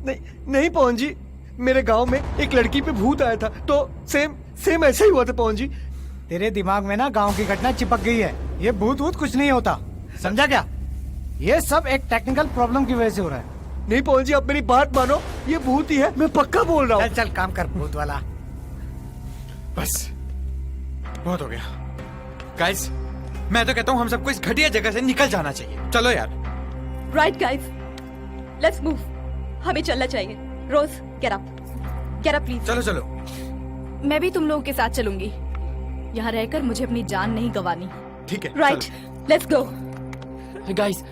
नहीं पवन जी, मेरे गांव में एक लड़की पे भूत आया था, तो सेम ऐसा ही हुआ था पवन जी। तेरे दिमाग में ना गांव की घटना चिपक गई है। ये भूत वूत कुछ नहीं होता, समझा क्या? ये सब एक टेक्निकल प्रॉब्लम की वजह से हो रहा है। नहीं पवन जी, आप मेरी बात मानो, ये भूत ही है, मैं पक्का बोल रहा हूँ। चल चल काम कर भूत वाला। बस बहुत हो गया गाइस, मैं तो कहता हूँ हम सबको इस घटिया जगह से निकल जाना चाहिए। चलो यार। Right guys, let's move. हमें चलना चाहिए। रोज गेट अप प्लीज। चलो चलो। मैं भी तुम लोगों के साथ चलूंगी। यहाँ रहकर मुझे अपनी जान नहीं गंवानी। ठीक है। Right, let's go. Guys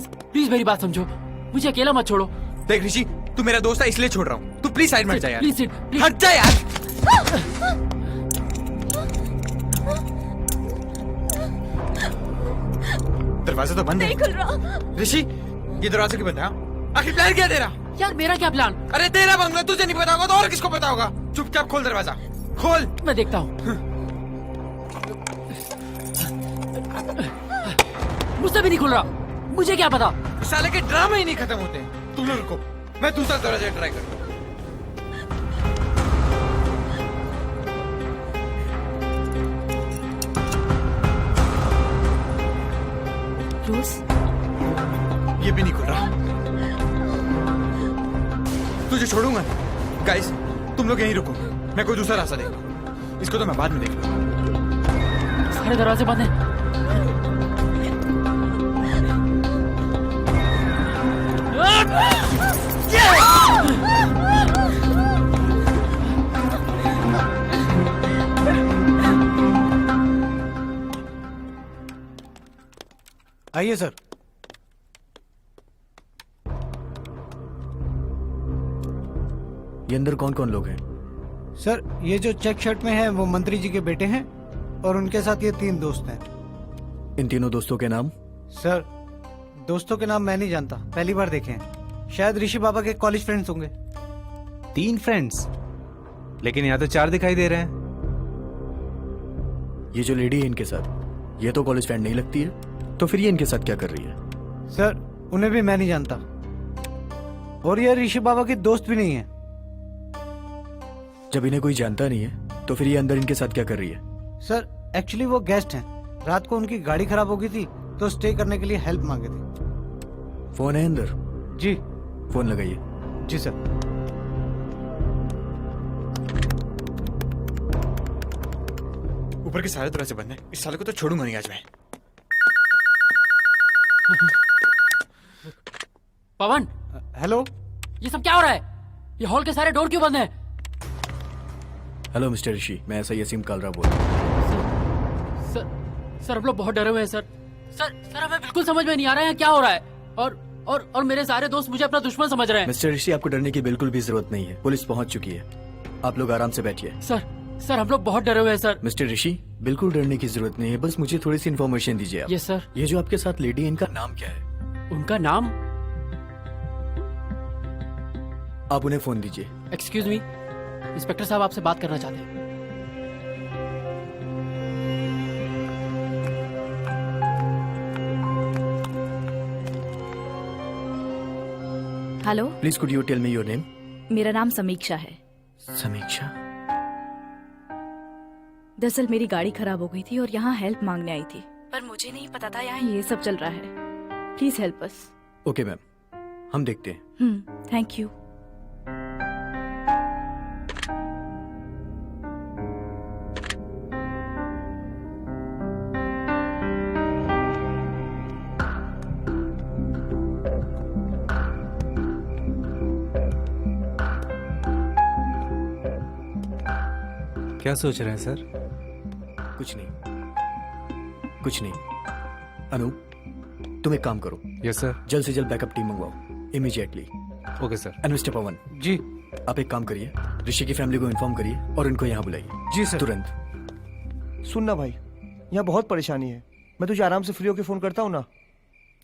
please मेरी बात समझो, मुझे अकेला मत छोड़ो। देख ऋषि, तू मेरा दोस्त है इसलिए छोड़ रहा हूँ, तू प्लीज साइड में हट जा यार। प्लीज हट जा यार। दरवाजा तो बंद है। नहीं खुल रहा। ऋषि, ये दरवाजा क्यों बंद है? आखिर प्लान क्या तेरा? यार मेरा क्या प्लान? अरे तेरा बंगला तुझे नहीं पता होगा तो और किसको पता होगा? चुपचाप खोल दरवाजा, खोल। मैं देखता हूँ। मुझसे भी नहीं खुल रहा, मुझे क्या पता? साले के ड्रामे ही नहीं खत्म होते। तुम लोग रुको, मैं दूसरा दरवाजा ट्राई करूँ। रोज, ये भी नहीं खुल रहा। तुझे छोड़ूंगा नहीं। गाइस, तुम लोग यहीं रुको, मैं कोई दूसरा रास्ता देखूं। इसको तो मैं बाद में देख लूंगा। सारे दरवाजे बंद हैं। आइए सर। ये अंदर कौन कौन लोग हैं? सर ये जो चेक शर्ट में है वो मंत्री जी के बेटे हैं और उनके साथ ये 3 दोस्त हैं। इन तीनों दोस्तों के नाम? सर दोस्तों के नाम मैं नहीं जानता, पहली बार देखे हैं। शायद ऋषि बाबा के कॉलेज फ्रेंड्स होंगे। 3 फ्रेंड्स, लेकिन यहाँ तो 4 दिखाई दे रहे हैं। ये जो लेडी है इनके साथ, ये तो कॉलेज फ्रेंड नहीं लगती है, तो फिर ये इनके साथ क्या कर रही है? सर उन्हें भी मैं नहीं जानता और ये ऋषि बाबा के दोस्त भी नहीं है। जब इन्हें कोई जानता नहीं है तो फिर ये अंदर इनके साथ क्या कर रही है? सर एक्चुअली वो गेस्ट हैं। रात को उनकी गाड़ी खराब हो गई थी तो स्टे करने के लिए हेल्प मांगे थे। फोन है अंदर? जी। फोन लगाइए। जी सर। ऊपर के सारे दरवाजे बंद है, इस साले को तो छोड़ूंगा नहीं आज मैं। पवन। हेलो। ये सब क्या हो रहा है? ये हॉल के सारे डोर क्यों बंद हैं? हेलो मिस्टर ऋषि, मैं ऐसा यसीम कालरा बोल रहा हूँ। सर हम लोग बहुत डरे हुए हैं सर। सर हमें बिल्कुल समझ में नहीं आ रहा है क्या हो रहा है। और मेरे सारे दोस्त मुझे अपना दुश्मन समझ रहे हैं। मिस्टर ऋषि, आपको डरने की बिल्कुल भी जरूरत नहीं है। पुलिस पहुंच चुकी है, आप लोग आराम से बैठिए। सर हम लोग बहुत डरे हुए हैं सर। मिस्टर ऋषि, बिल्कुल डरने की जरूरत नहीं है, बस मुझे थोड़ी सी इन्फॉर्मेशन दीजिए आप। Yes sir. ये जो आपके साथ लेडी है, इनका नाम क्या है? उनका नाम? आप उन्हें फोन दीजिए। एक्सक्यूज मी, इंस्पेक्टर साहब आपसे बात करना चाहते हैं। Hello. Please could you tell me your name? मेरा नाम समीक्षा है। समीक्षा? दरअसल मेरी गाड़ी खराब हो गई थी और यहाँ हेल्प मांगने आई थी, पर मुझे नहीं पता था यहाँ ये सब चल रहा है। Please help us. Okay ma'am, हम देखते हैं। Thank you. क्या सोच रहे हैं सर? कुछ नहीं। अनु, तुम एक काम करो। Yes sir. जल्द से जल्द बैकअप टीम मंगवाओ immediately. Okay sir. And mister Pawan ji, आप एक काम करिए, ऋषि की फैमिली को इन्फॉर्म करिए और उनको यहाँ बुलाइए। जी सर। तुरंत। सुनना भाई, यहाँ बहुत परेशानी है। मैं तुझे आराम से फ्री होके फोन करता हूँ ना।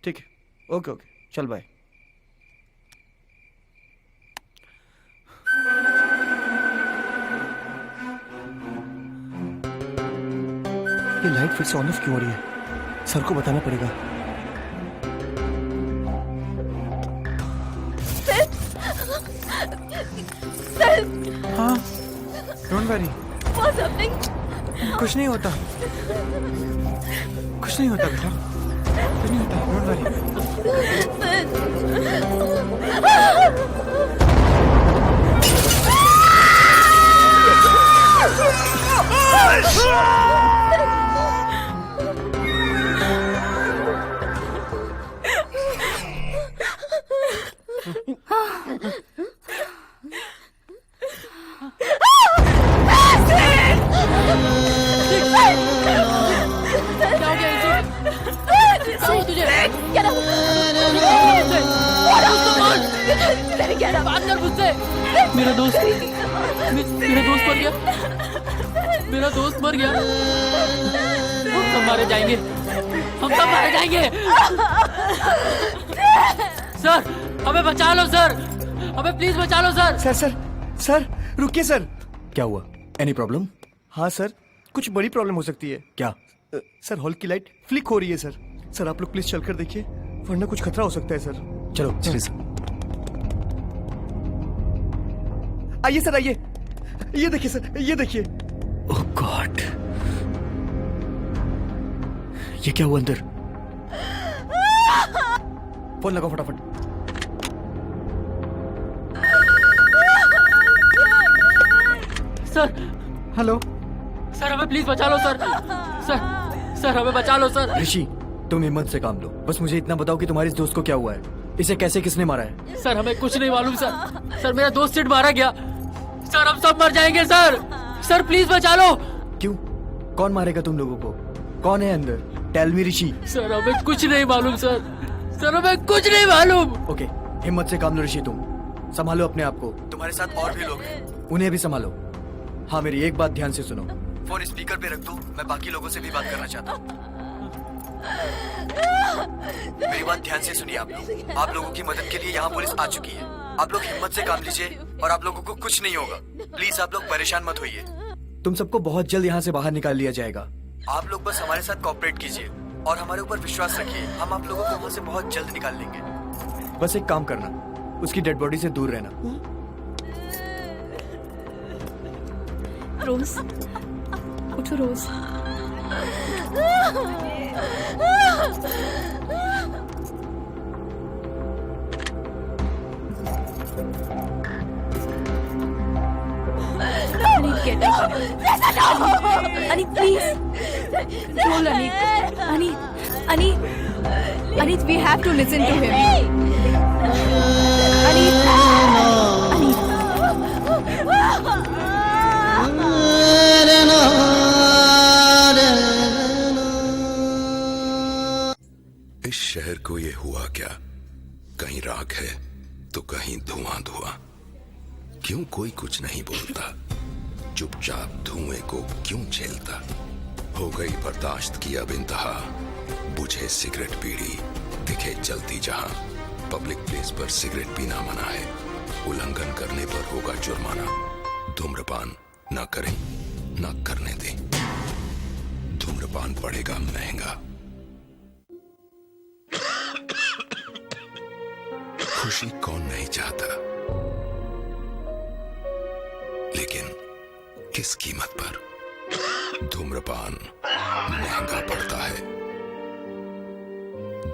ठीक है, ओके ओके, चल बाय। ये लाइट फिर से ऑन ऑफ क्यों हो रही है? सर को बताना पड़ेगा। हाँ, डोंट वरी। कुछ नहीं होता बेटा, कुछ नहीं होता, डोंट वरी। मेरा दोस्त मर गया। हम सब मारे जाएंगे। सर हमें बचा लो सर, हमें प्लीज बचा लो सर। सर रुकिए सर। क्या हुआ? Any problem? हाँ सर, कुछ बड़ी प्रॉब्लम हो सकती है। क्या? सर हॉल की लाइट फ्लिक हो रही है सर। सर आप लोग प्लीज चलकर देखिए, वरना कुछ खतरा हो सकता है सर। चलो सर। आइए सर, आइए। ये देखिए सर, ये देखिए। ओह गॉड, ये क्या हुआ अंदर? फोन लगाओ फटाफट। सर हेलो सर, हमें प्लीज बचा लो सर। सर हमें बचा लो सर। ऋषि, तुम हिम्मत से काम लो, बस मुझे इतना बताओ कि तुम्हारे इस दोस्त को क्या हुआ है, इसे कैसे किसने मारा है? सर हमें कुछ नहीं मालूम सर मेरा दोस्त सिड मारा गया। सर हम सब मर जाएंगे सर प्लीज बचा लो। क्यों? कौन मारेगा तुम लोगों को? कौन है अंदर? टेल मी ऋषि। सर हमें कुछ नहीं मालूम सर हमें कुछ नहीं मालूम। ओके, हिम्मत से काम लो ऋषि, तुम संभालो अपने आप को। तुम्हारे साथ और भी लोग हैं, उन्हें भी संभालो। हाँ, मेरी एक बात ध्यान से सुनो, फोन स्पीकर पे रख दो, मैं बाकी लोगों से भी बात करना चाहता हूँ। मेरी बात ध्यान से सुनिए आप लोग। आप लोगों की मदद के लिए यहाँ पुलिस आ चुकी है। आप लोग हिम्मत से काम लीजिए और आप लोगों को कुछ नहीं होगा। प्लीज आप लोग परेशान मत होइए। तुम सबको बहुत जल्द यहाँ से बाहर निकाल लिया जाएगा। आप लोग बस हमारे साथ कोऑपरेट कीजिए और हमारे ऊपर विश्वास रखिए। हम आप लोगों को वहाँ से बहुत जल्द निकाल लेंगे। बस एक काम करना, उसकी डेड बॉडी से दूर रहना। रोज उठो रोज। Get up. Anit, please. Roll, Anit. Anit, we have to listen to him. Anit. इस शहर को ये हुआ क्या? कहीं राख है तो कहीं धुआं धुआं। क्यों कोई कुछ नहीं बोलता? चुपचाप धुएं को क्यों झेलता? हो गई बर्दाश्त की अब इंतहा। बुझे सिगरेट बीड़ी, दिखे जलती जहां। पब्लिक प्लेस पर सिगरेट पीना मना है, उल्लंघन करने पर होगा जुर्माना। धूम्रपान न करें, न करने दें, धूम्रपान पड़ेगा महंगा। खुशी कौन नहीं चाहता, लेकिन किस कीमत पर? धूम्रपान महंगा पड़ता है।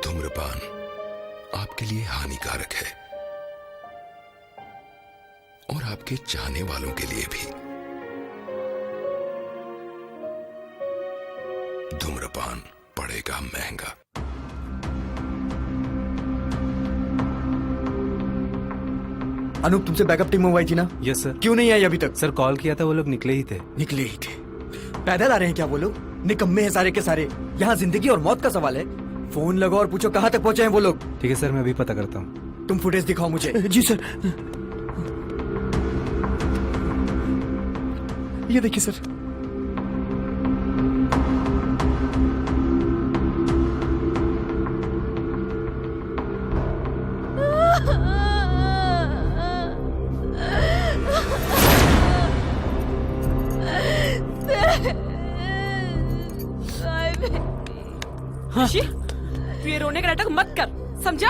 धूम्रपान आपके लिए हानिकारक है और आपके चाहने वालों के लिए भी। धूम्रपान पड़ेगा महंगा। अनूप, तुमसे बैकअप टीम मंगवाई थी ना? Yes sir. क्यों नहीं आई अभी तक? सर कॉल किया था, वो लोग निकले ही थे। निकले ही थे? पैदल आ रहे हैं क्या वो लोग? निकम्मे हैं सारे के सारे। यहाँ जिंदगी और मौत का सवाल है। फोन लगाओ और पूछो कहाँ तक पहुंचे हैं वो लोग। ठीक है सर, मैं अभी पता करता हूँ। तुम फुटेज दिखाओ मुझे। जी सर। ये देखिए सर। ऋषि, तू ये रोने का नाटक मत कर, समझा?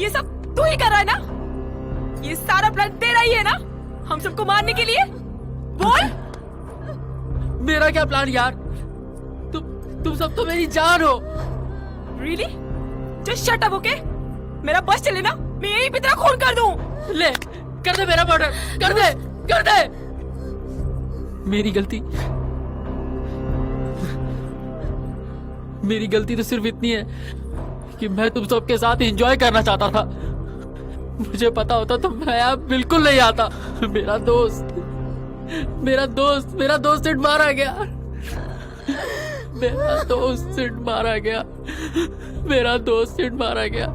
ये सब तू ही कर रहा है ना? ये सारा प्लान तेरा ही है ना, हम सबको मारने के लिए? बोल। मेरा क्या प्लान यार? तुम सब तो मेरी जान हो। Really? Just shut up, okay? मेरा बस चले ना, मैं यहीं पे तेरा खून कर दूं। ले, कर दे मेरा मर्डर, कर दे। मेरी गलती तो सिर्फ इतनी है कि मैं तुम सबके साथ एंजॉय करना चाहता था। मुझे पता होता तो मैं अब बिल्कुल नहीं आता। मेरा दोस्त सिर्फ मारा गया। मेरा दोस्त सिर्फ मारा गया।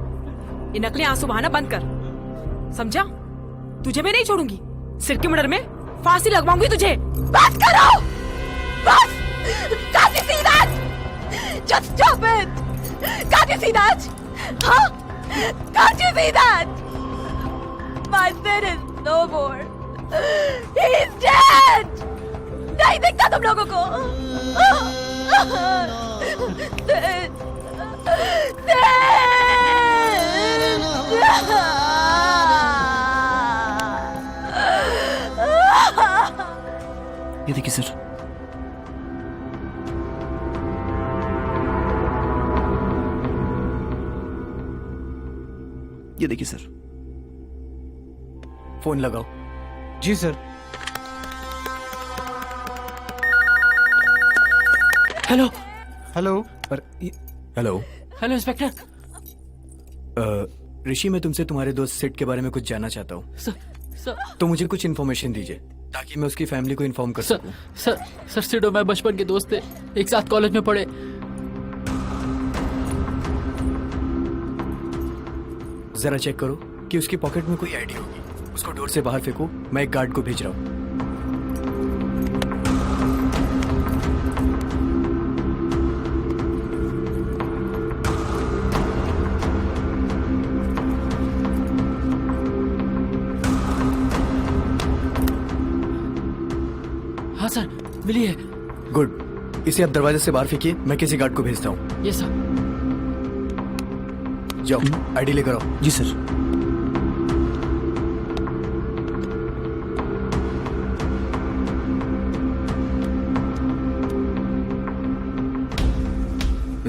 ये नकली आंसू बहाना बंद कर, समझा? तुझे मैं नहीं छोड़ूंगी। सिर के मर्डर में फांसी लगवाऊंगी तुझे। बस करो, बस। Can't you see that? Just stop it. Can't you see that? Huh? Can't you see that? My son is no more. He's dead. नहीं दिखता तुम लोगों को? ये देखिए सर। ये देखिए सर। फोन लगाओ। जी सर। Hello inspector. ऋषि, मैं तुमसे तुम्हारे दोस्त सिड के बारे में कुछ जानना चाहता हूँ। तो मुझे कुछ इन्फॉर्मेशन दीजिए ताकि मैं उसकी फैमिली को इन्फॉर्म कर सकूं। सर सिड और मैं बचपन के दोस्त थे, एक साथ कॉलेज में पढ़े। जरा चेक करो कि उसकी पॉकेट में कोई आईडी होगी। उसको डोर से बाहर फेंको। मैं एक गार्ड को भेज रहा हूँ। हाँ सर, मिली है। गुड। इसे आप दरवाजे से बाहर फेंकिए, मैं किसी गार्ड को भेजता हूँ। Yes sir. जाओ, आईडी लेकर आओ। जी सर।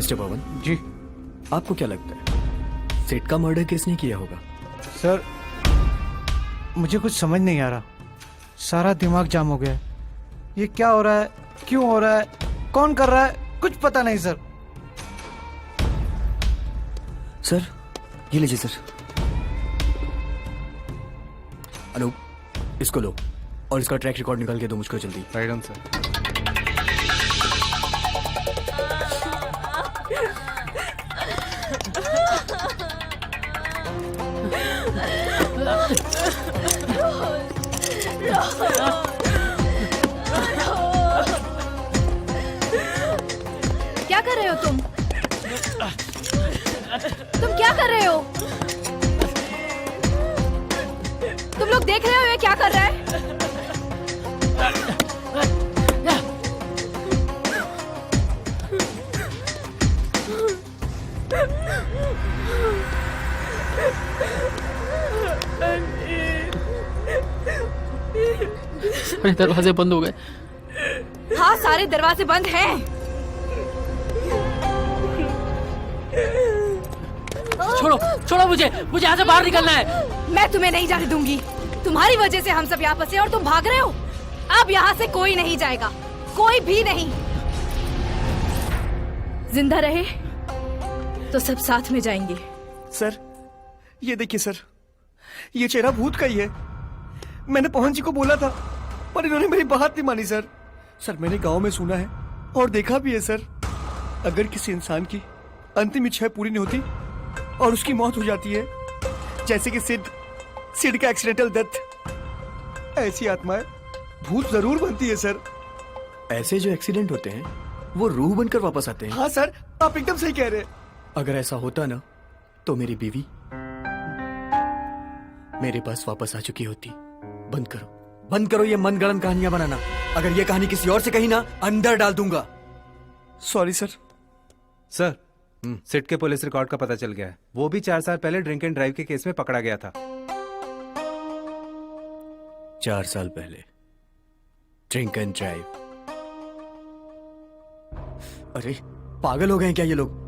मिस्टर पवन जी, आपको क्या लगता है सेठ का मर्डर किसने किया होगा? सर मुझे कुछ समझ नहीं आ रहा, सारा दिमाग जाम हो गया है। ये क्या हो रहा है, क्यों हो रहा है, कौन कर रहा है, कुछ पता नहीं सर। सर ये लीजिए सर। अनूप इसको लो और इसका ट्रैक रिकॉर्ड निकाल के दो मुझको जल्दी। Right on sir. क्या कर रहे हो तुम? तुम क्या कर रहे हो? तुम लोग देख रहे हो ये क्या कर रहा है? अरे दरवाजे बंद हो गए। हाँ सारे दरवाजे बंद हैं। छोड़ो छोड़ो मुझे यहाँ से बाहर निकलना है। मैं तुम्हें नहीं जाने दूंगी। तुम्हारी वजह से हम सब यहाँ फंसे और तुम भाग रहे हो। अब यहाँ से कोई नहीं जाएगा, कोई भी नहीं। जिंदा रहे तो सब साथ में जाएंगे। सर ये देखिए सर, ये चेहरा भूत का ही है। मैंने पवन जी को बोला था पर इन्होंने मेरी बात नहीं मानी सर। सर मैंने गांव में सुना है और देखा भी है सर, अगर किसी इंसान की अंतिम इच्छा पूरी नहीं होती और उसकी मौत हो जाती है, जैसे कि सिड का एक्सीडेंटल डेथ, ऐसी आत्माएं भूत जरूर बनती है सर। ऐसे जो एक्सीडेंट होते हैं वो रूह बनकर वापस आते हैं। हाँ सर आप एकदम सही कह रहे हैं। अगर ऐसा होता ना तो मेरी बीवी मेरे पास वापस आ चुकी होती। बंद करो ये मनगढ़ंत कहानियां बनाना। अगर ये कहानी किसी और से कही ना अंदर डाल दूंगा। Sorry sir. सर सिट के पुलिस रिकॉर्ड का पता चल गया है। वो भी 4 साल पहले ड्रिंक एंड ड्राइव के केस में पकड़ा गया था। 4 साल पहले ड्रिंक एंड ड्राइव। अरे पागल हो गए हैं क्या ये लोग?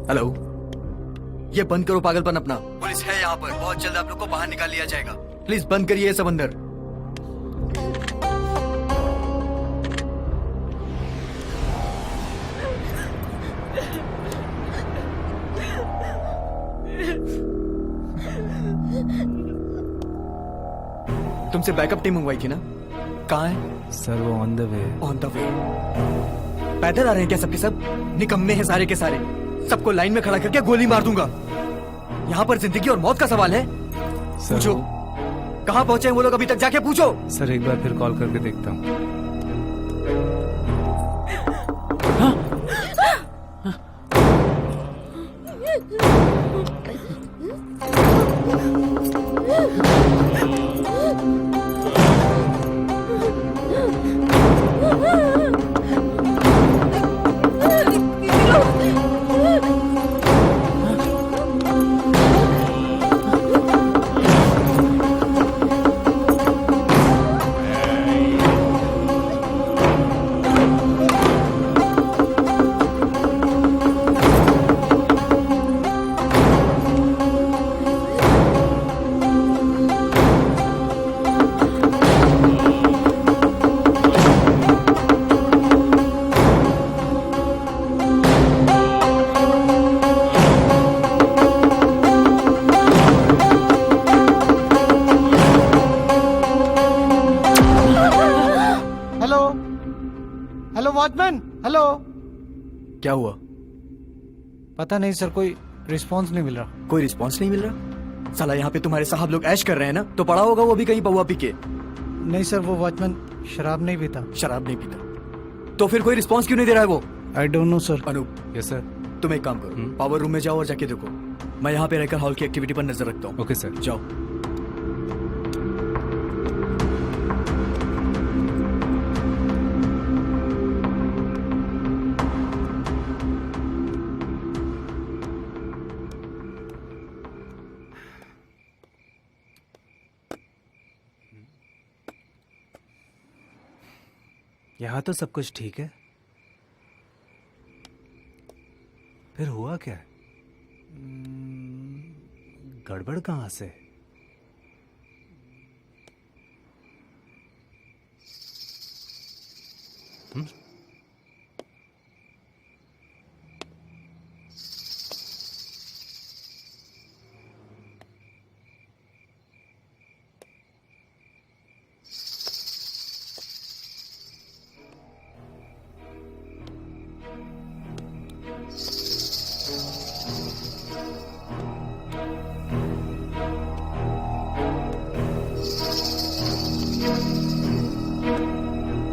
हेलो, ये बंद करो पागलपन अपना। पुलिस है यहाँ पर, बहुत जल्द आप लोग को बाहर निकाल लिया जाएगा। प्लीज बंद करिए ये सब अंदर। तुमसे बैकअप टीम मंगवाई थी ना, कहाँ है? सर वो on the way. On the way? पैदल आ रहे हैं क्या सबके सब? निकम्मे हैं सारे के सारे। सबको लाइन में खड़ा करके गोली मार दूंगा। यहाँ पर जिंदगी और मौत का सवाल है। पूछो कहाँ पहुंचे हैं वो लोग अभी तक, जाके पूछो। सर एक बार फिर कॉल करके देखता हूँ। Watchman hello. क्या हुआ? पता नहीं सर, कोई रिस्पांस नहीं मिल रहा। कोई रिस्पांस नहीं मिल रहा? साला यहाँ पे तुम्हारे साहब लोग ऐश कर रहे हैं ना, तो पड़ा होगा वो भी कहीं पौवा पी के। नहीं सर, वो वॉचमैन शराब नहीं पीता। शराब नहीं पीता तो फिर कोई रिस्पांस क्यों नहीं दे रहा है वो? I don't know sir. Anoop. Yes sir. तुम एक काम करो, पावर रूम में जाओ और जाके देखो। मैं यहाँ पे रहकर हॉल की एक्टिविटी पर नजर रखता हूँ। Okay sir. जाओ। यहाँ तो सब कुछ ठीक है, फिर हुआ क्या? गड़बड़ कहाँ से?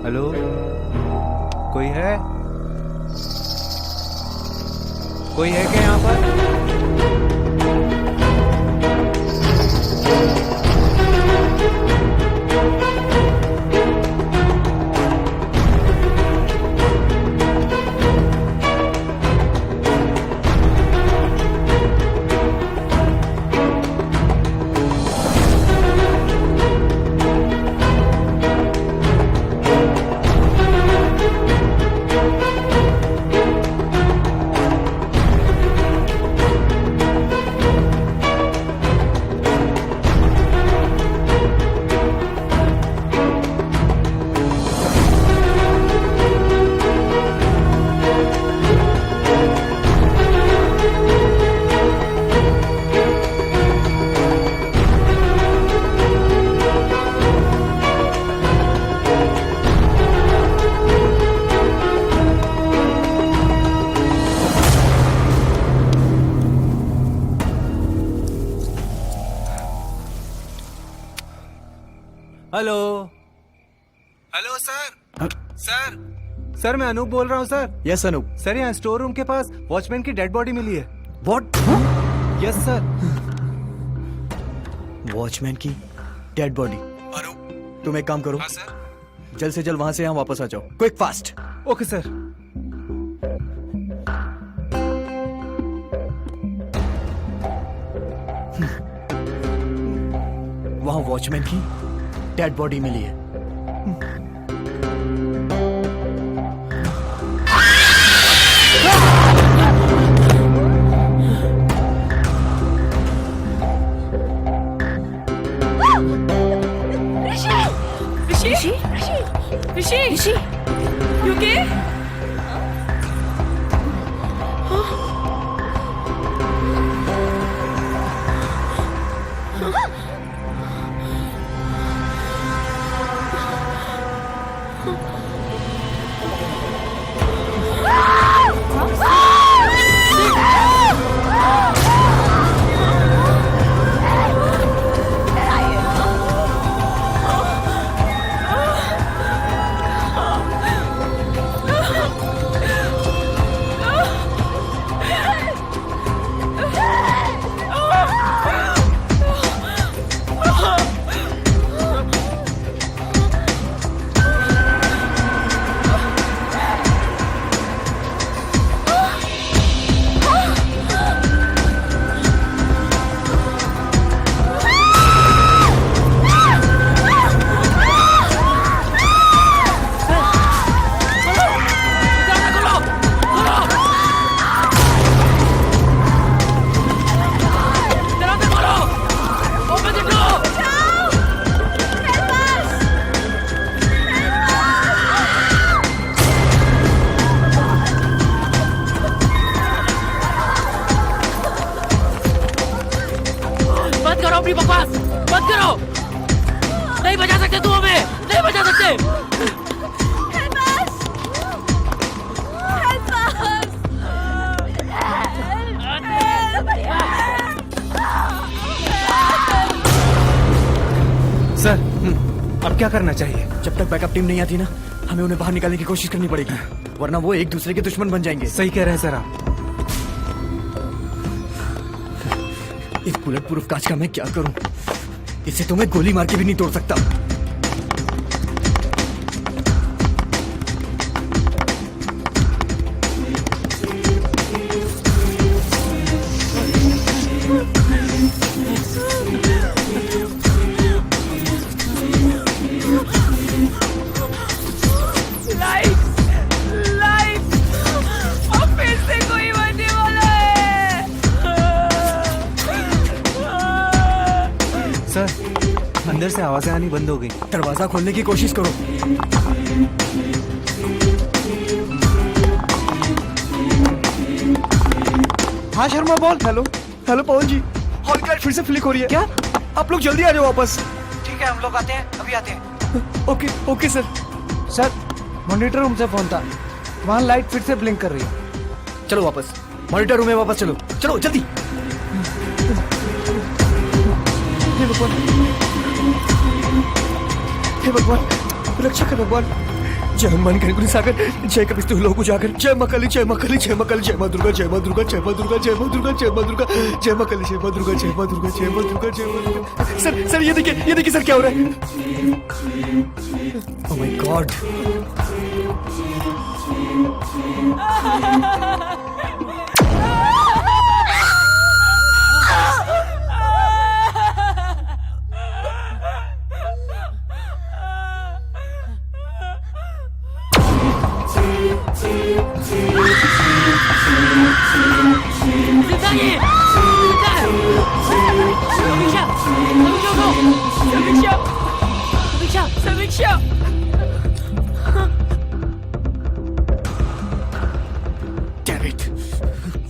हेलो, कोई है? कोई है क्या यहाँ पर? Hello, hello sir. सर मैं अनूप बोल रहा हूँ सर। यस अनूप। सर यहाँ स्टोर रूम के पास वॉचमैन की डेड बॉडी मिली है। व्हाट? Yes sir. वॉचमैन की डेड बॉडी? अनूप तुम एक काम करो। हाँ सर। जल्द से जल्द वहां से यहाँ वापस आ जाओ, क्विक फास्ट। Okay sir. वहां वॉचमैन की डेड बॉडी मिली है। ऋषि, you okay? अपनी बकवास बंद करो। नहीं बचा सकते तुम हमें, नहीं बचा सकते। सर अब क्या करना चाहिए? जब तक बैकअप टीम नहीं आती ना, हमें उन्हें बाहर निकालने की कोशिश करनी पड़ेगी, वरना वो एक दूसरे के दुश्मन बन जाएंगे। सही कह रहे हैं सर आप। इस बुलेट प्रूफ कांच का मैं क्या करूं? इसे तो मैं गोली मार के भी नहीं तोड़ सकता। आवाजें आनी बंद हो गई। दरवाजा खोलने की कोशिश करो। हाँ शर्मा बोल। हेलो हेलो पवन जी, हॉल की लाइट फिर से फ्लिक हो रही है। क्या? आप लोग जल्दी आ जाओ वापस। ठीक है, हम लोग आते हैं, अभी आते हैं। Okay okay sir. Sir, monitor room से फोन था, वहाँ लाइट फिर से ब्लिंक कर रही है। चलो वापस मॉनिटर रूम में वापस चलो, चलो जल्दी। हे भगवान, हे भगवान, रक्षा कर भगवान। जय हनुमान ज्ञानी सागर, जय कपिस्तु लोक उजागर, जय मां काली, जय मां काली, जय मां काली, जय मां दुर्गा, जय मां दुर्गा, जय मां दुर्गा, जय मां दुर्गा, जय मां दुर्गा, जय मां काली, जय मां दुर्गा, जय मां दुर्गा, जय मां दुर्गा, जय मां दुर्गा। सर ये देखिए सर क्या हो रहा है। Oh my God.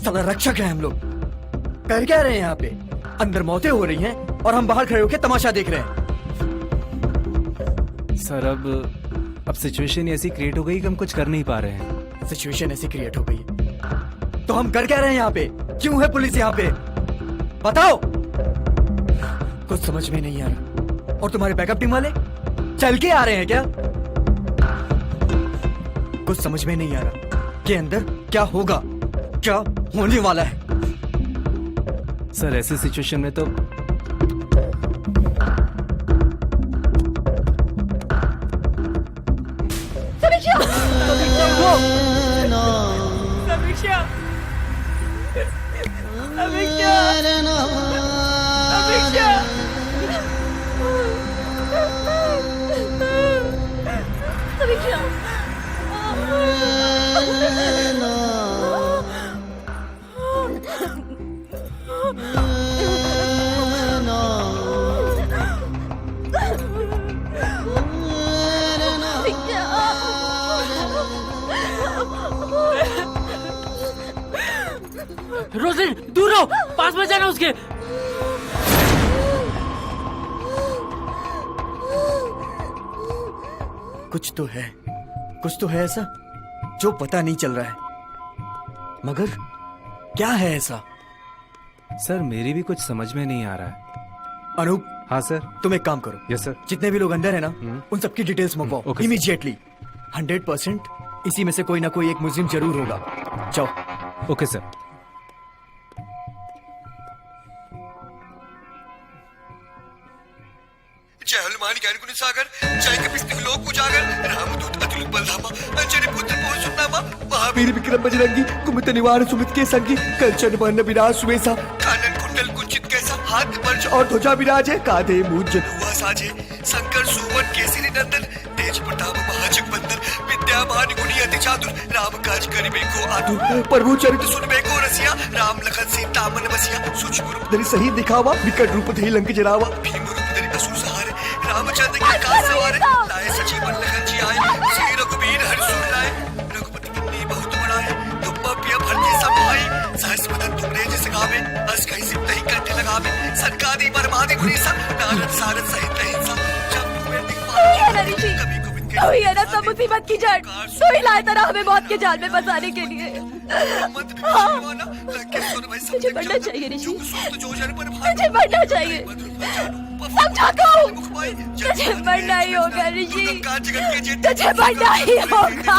साला रक्षक है हम लोग। कर क्या रहे हैं यहाँ पे? अंदर मौतें हो रही हैं और हम बाहर खड़े होकर तमाशा देख रहे हैं। सर अब सिचुएशन ऐसी क्रिएट हो गई कि हम कुछ कर नहीं पा रहे हैं। सिचुएशन ऐसी क्रिएट हो गई तो हम कर क्या रहे हैं यहाँ पे? क्यों है पुलिस यहाँ पे? बताओ। कुछ समझ में नहीं आ रहा। और तुम्हारे बैकअप टीम वाले चल के आ रहे हैं क्या? कुछ समझ में नहीं आ रहा कि अंदर क्या होगा, क्या होने वाला है। सर ऐसी सिचुएशन में तो समीक्षा, समीक्षा, समीक्षा, समीक्षा, समीक्षा। रोज़िन, दूर रहो, पास में जाना उसके। कुछ तो है ऐसा जो पता नहीं चल रहा है, मगर क्या है ऐसा? सर मेरी भी कुछ समझ में नहीं आ रहा है। अनूप। हाँ सर। तुम एक काम करो। Yes sir. जितने भी लोग अंदर है ना, उन सबकी डिटेल्स मंगवाओ ओके इमीडिएटली। 100% इसी में से कोई ना कोई एक मुजरिम जरूर होगा। जाओ। Okay sir. जय हनुमान ज्ञानी गुण सागर, जय कपिस्तु लोक उजागर, रामदूत अतुलित बलधामा, अंजनी पुत्र पवन सुतनामा, महावीर विक्रम बजरंगी, कुमित निवार सुमित के संगी, कंचन बरन विराज सुवेसा, कानन कुंडल कुंचित कैसा, हाथ वर्ष और ध्वजा विराजे, कांधे मूंज जनेऊ साजे, शंकर सुवन केसरी नंदन, तेज प्रताप महाजगवंदन, विद्या भानु गुणी अति चातुर, राम काज करिबे को आतुर, प्रभु चरित सुनबे को रसिया, राम लखन सीता मन बसिया, सूक्ष्म रूप धरि सही दिखावा, विकट रूप धरि लंक जरावा, भीम रूप धरि असुर सहारे, रामचंद्र के काज सवारे, लाए सजीवन लखन जी आए, श्री रघुबीर हरि सुर लाए, रघुपति कितनी बहुत बड़ा है, तुम प्रिय भरते सब भाई, सहस बदन तुमरे जिस गावे, अस कहीं सिम नहीं कंठे लगावे, सनकादि बर्बादी गुनी सब, नारद सारद सहित अहिंसा, जब तुम्हें दिखा तो ही है ना सब मुसीबत की जड़, तो ही लाया था हमें मौत के जाल में फंसाने के लिए। मुझे बढ़ना चाहिए ऋषि, मुझे बढ़ना चाहिए, समझा को तुझे बढ़ना ही होगा ऋषि, तुझे बढ़ना ही होगा।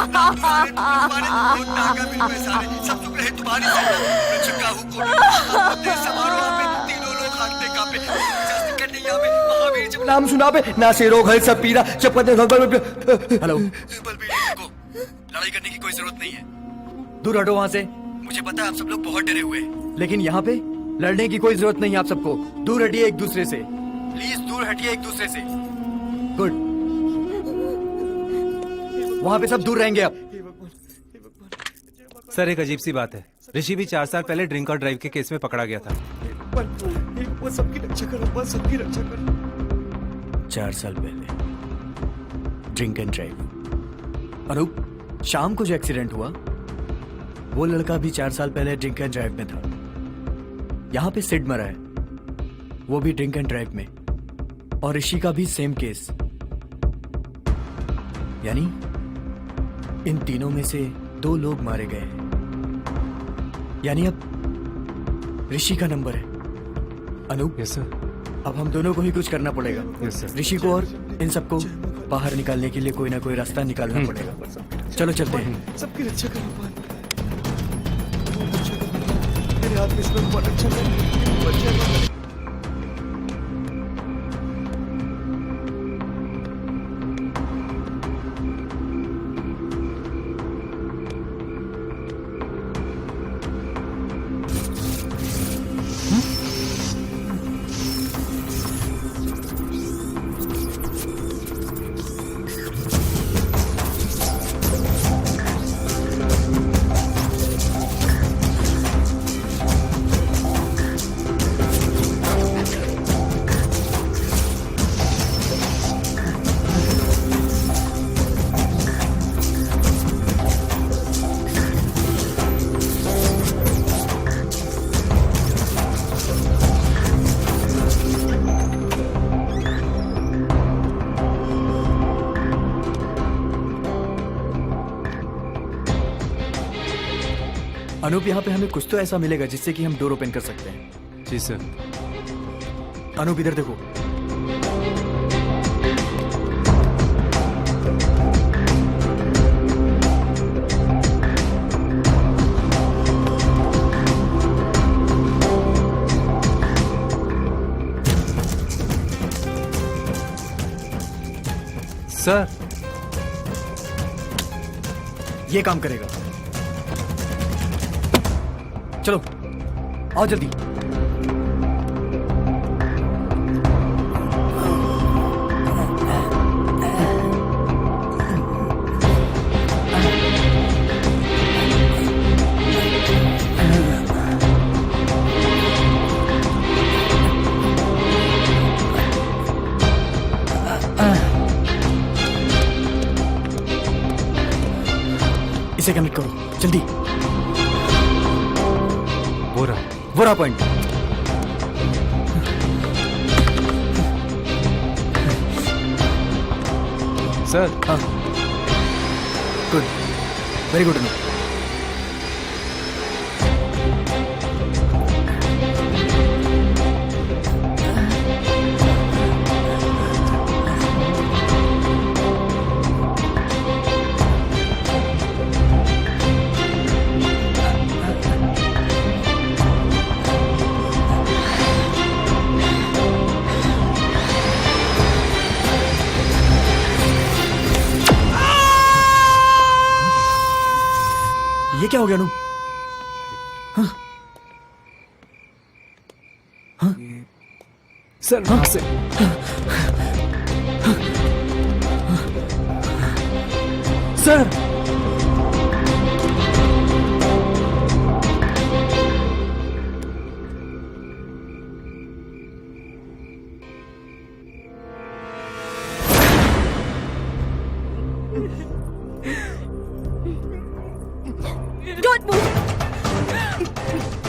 नाम सुना पे ना से रोग है सब पीरा चपत। हेलो, लड़ाई करने की कोई जरूरत नहीं है, दूर हटो वहां से। मुझे पता है आप सब लोग बहुत डरे हुए हैं, लेकिन यहाँ पे लड़ने की कोई जरूरत नहीं है आप सबको। दूर हटिए एक दूसरे से, प्लीज दूर हटिए एक दूसरे से। गुड, वहां पे सब दूर रहेंगे अब। सर एक अजीब सी बात है, ऋषि भी 4 साल पहले ड्रिंक और ड्राइव के केस में पकड़ा गया था। वो सबकी रक्षा करो, बस सबकी रक्षा करो। 4 साल पहले ड्रिंक एंड ड्राइव। अनूप, शाम को जो एक्सीडेंट हुआ वो लड़का भी 4 साल पहले ड्रिंक एंड ड्राइव में था। यहां पे सिड मरा है, वो भी ड्रिंक एंड ड्राइव में। और ऋषि का भी सेम केस। यानी इन तीनों में से 2 लोग मारे गए हैं। यानी अब ऋषि का नंबर है। Anoop, yes sir. अब हम दोनों को ही कुछ करना पड़ेगा। Yes sir. ऋषि को और इन सबको बाहर निकालने के लिए कोई ना कोई रास्ता निकालना पड़ेगा। चलो चलते हैं। सबकी रक्षा करो भगवान। मेरे हाथ में इसमें बहुत अच्छा कर। अनूप, यहाँ पे हमें कुछ तो ऐसा मिलेगा जिससे कि हम डोर ओपन कर सकते हैं। जी सर। अनूप, इधर देखो। सर, ये काम करेगा। चलो आओ जल्दी। इसे कनेक्ट करो जल्दी। वोरा पॉइंट। सर। हाँ, गुड, वेरी गुड। ये क्या हो गया अनु? हाँ? हाँ? सर, हाँ? से सर, डोंट मूव।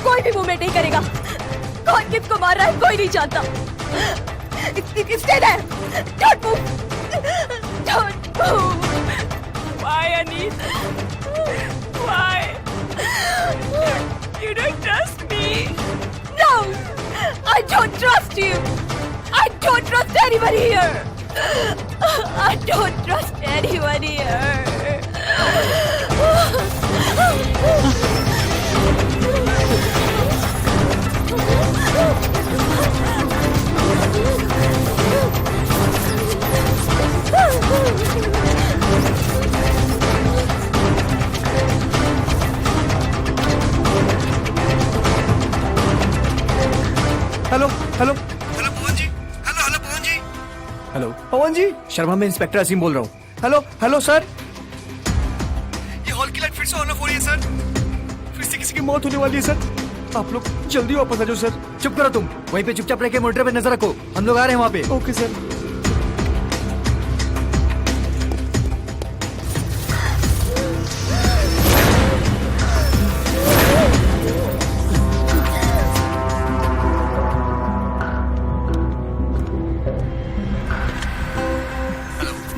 कोई भी मूवमेंट नहीं करेगा। कौन किसको मार रहा है कोई नहीं जानता। Stay there. Don't move. Don't move. Why, Anis? Why? You don't trust me. No, I don't trust you. I don't trust anyone here. I don't trust anyone here. Hello hello hello Pawan ji. Hello hello Pawan ji. Hello Pawan ji. Sharma, मैं इंस्पेक्टर असीम बोल रहा हूँ। Hello hello sir. ये हॉल की लाइट फिर से ऑन ऑफ हो रही है सर। फिर से किसी की मौत होने वाली है सर। आप लोग जल्दी वापस आ जाओ सर। चुप करो तुम, वहीं पे चुपचाप रह के मॉनिटर पे नजर रखो। हम लोग आ रहे हैं वहाँ पे। Okay sir.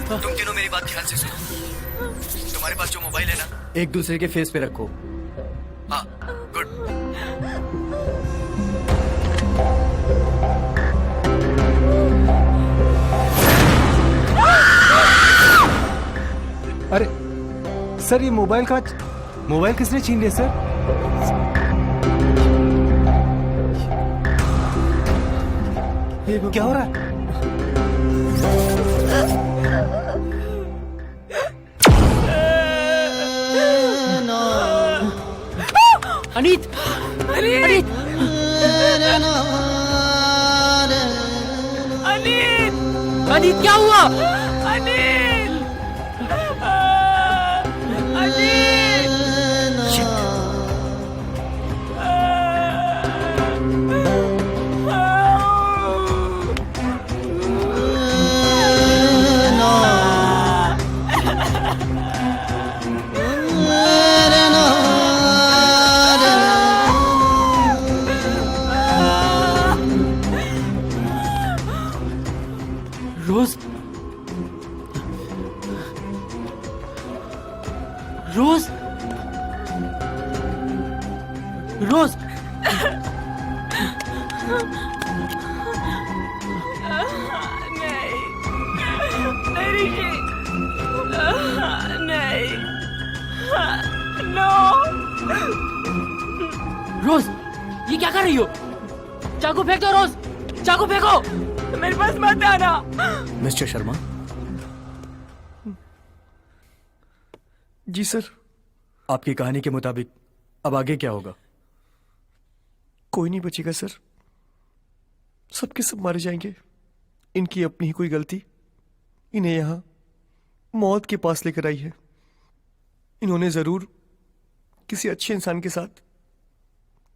तुम तीनों मेरी बात ध्यान से सुनो। तुम्हारे पास जो मोबाइल है ना, एक दूसरे के फेस पे रखो। हाँ, गुड। अरे सर, ये मोबाइल किसने छीन लिया सर? ये क्या हो रहा है? अनीत, अनीत, अनीत, अनीत क्या हुआ? अनीत, अनीत, रोज, रोज, रोज, नहीं ऋषि, नहीं, नो। रोज, ये क्या कर रही हो? चाकू फेंक दो रोज, चाकू फेंको। मेरे पास मत आना। मिस्टर शर्मा। जी सर। आपकी कहानी के मुताबिक अब आगे क्या होगा? कोई नहीं बचेगा सर, सबके सब मारे जाएंगे। इनकी अपनी ही कोई गलती इन्हें यहां मौत के पास लेकर आई है। इन्होंने जरूर किसी अच्छे इंसान के साथ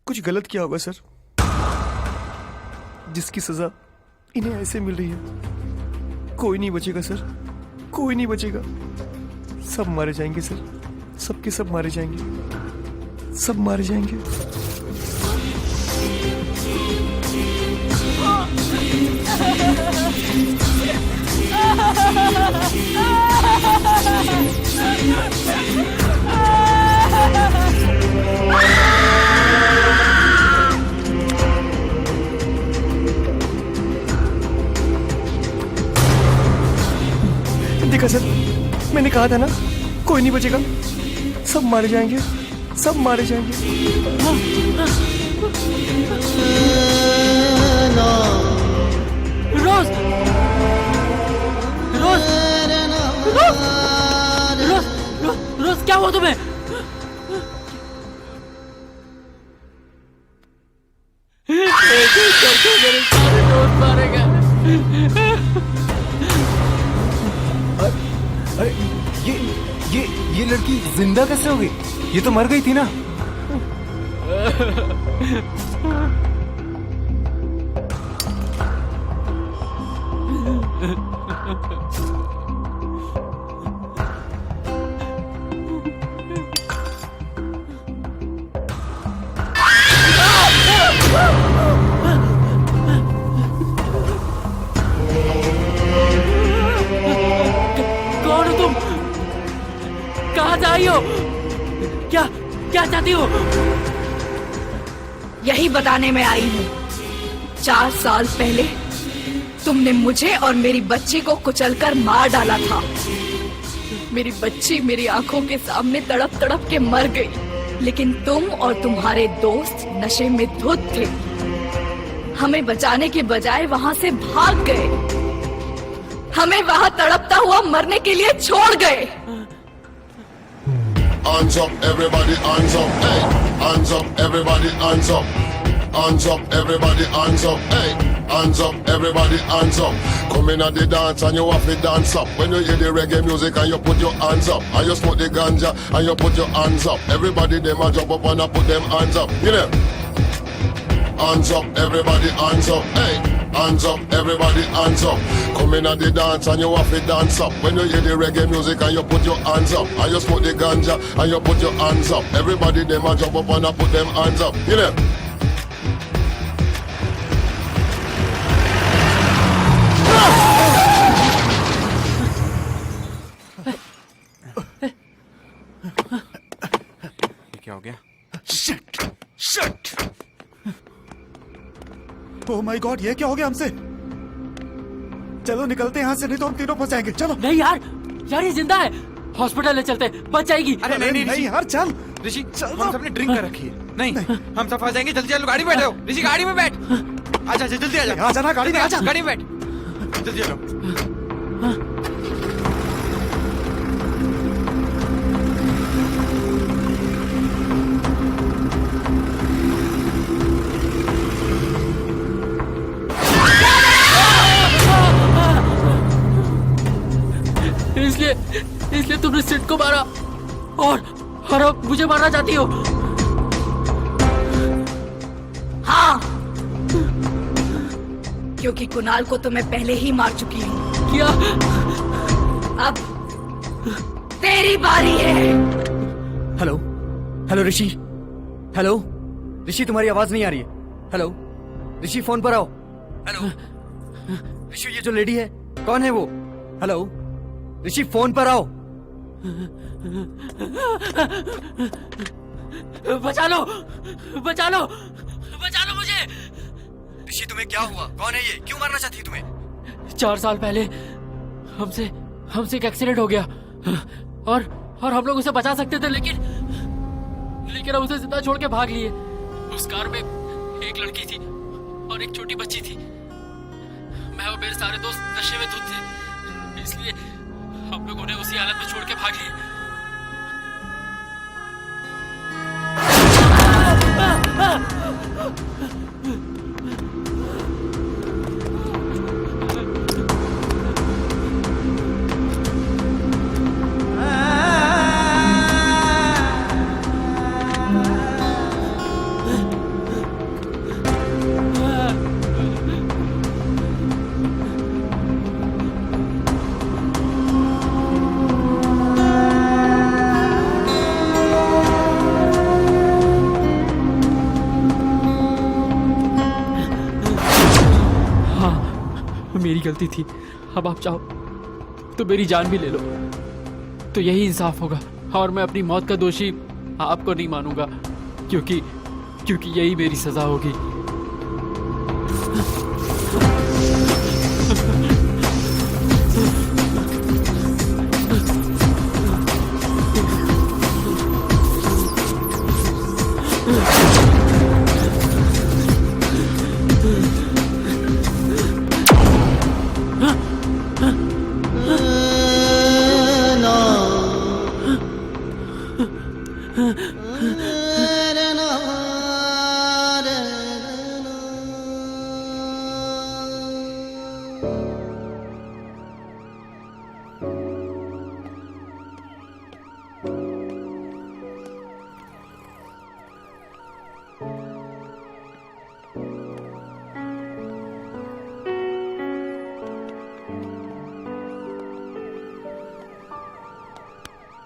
कुछ गलत किया होगा सर, जिसकी सजा इन्हें ऐसे मिल रही है। कोई नहीं बचेगा सर, कोई नहीं बचेगा। सब मारे जाएंगे सर, सबके सब मारे जाएंगे, सब मारे जाएंगे। देखा सर, मैंने कहा था ना, कोई नहीं बचेगा। सब मारे जाएंगे, सब मारे जाएंगे। रोज, रोज, रोज, रोज, रोज क्या हुआ तुम्हें? मेरे सारे दोस्त मारे गए। अरे ये लड़की जिंदा कैसे हो गई? ये तो मर गई थी ना। कौन हो तुम? कहाँ जा रही हो? क्या क्या चाहती हो? यही बताने में आई हूँ। 4 साल पहले तुमने मुझे और मेरी बच्ची को कुचलकर मार डाला था। मेरी बच्ची मेरी आंखों के सामने तड़प तड़प के मर गई, लेकिन तुम और तुम्हारे दोस्त नशे में धुत थे। हमें बचाने के बजाय वहाँ से भाग गए, हमें वहाँ तड़पता हुआ मरने के लिए छोड़ गए। Hands up, everybody, hands up, hey. Hands up, everybody, hands up. Hands up, everybody, hands up, hey. Hands up, everybody, hands up. Come in at the dance and you have to dance up. When you hear the reggae music and you put your hands up, and you smoke the ganja and you put your hands up. Everybody them a jump up and a put them hands up. You know? Hands up, everybody, hands up, hey. Hands up, everybody, hands up. Come in at the dance and you have to dance up. When you hear the reggae music and you put your hands up, and you smoke the ganja and you put your hands up. Everybody them a jump up and a put them hands up. You know? Oh my God, ये क्या हो गया हमसे? चलो निकलते हैं यहाँ से, नहीं तो हम तीनों फंस जाएंगे। चलो। नहीं यार, यार ये जिंदा है, हॉस्पिटल ले चलते, बच जाएगी। अरे नहीं यार चल ऋषि, हम सबने ड्रिंक कर रखी है। नहीं हम सब फंस जाएंगे। जल्दी चलो, गाड़ी में बैठो। ऋषि गाड़ी में बैठ, आजा जल्दी आजा। आजा ना, गाड़ी में आजा। गाड़ी में बैठ, जल्दी चलो। इसलिए तुमने सिड को मारा और अब मुझे मारना चाहती हो? हाँ, क्योंकि कुणाल को तो मैं पहले ही मार चुकी हूँ। क्या? अब तेरी बारी है। हेलो हेलो ऋषि, हेलो ऋषि, तुम्हारी आवाज नहीं आ रही है। हेलो ऋषि, फोन पर आओ। हेलो ऋषि, ये जो लेडी है कौन है वो? हेलो ऋषि, फोन पर आओ। बचा लो, बचा लो, बचा लो मुझे। ऋषि, तुम्हें क्या हुआ? कौन है ये? क्यों मारना चाहती है तुम्हें? 4 साल पहले हमसे एक एक्सीडेंट हो गया और हम लोग उसे बचा सकते थे, लेकिन हम उसे जिंदा छोड़ के भाग लिए। उस कार में एक लड़की थी और एक छोटी बच्ची थी। मैं और मेरे सारे दोस्त नशे में धुत थे, इसलिए हम लोग उन्हें उसी हालत में छोड़ के भाग लिए। मेरी गलती थी, अब आप चाहो तो मेरी जान भी ले लो, तो यही इंसाफ होगा और मैं अपनी मौत का दोषी आपको नहीं मानूंगा, क्योंकि यही मेरी सजा होगी।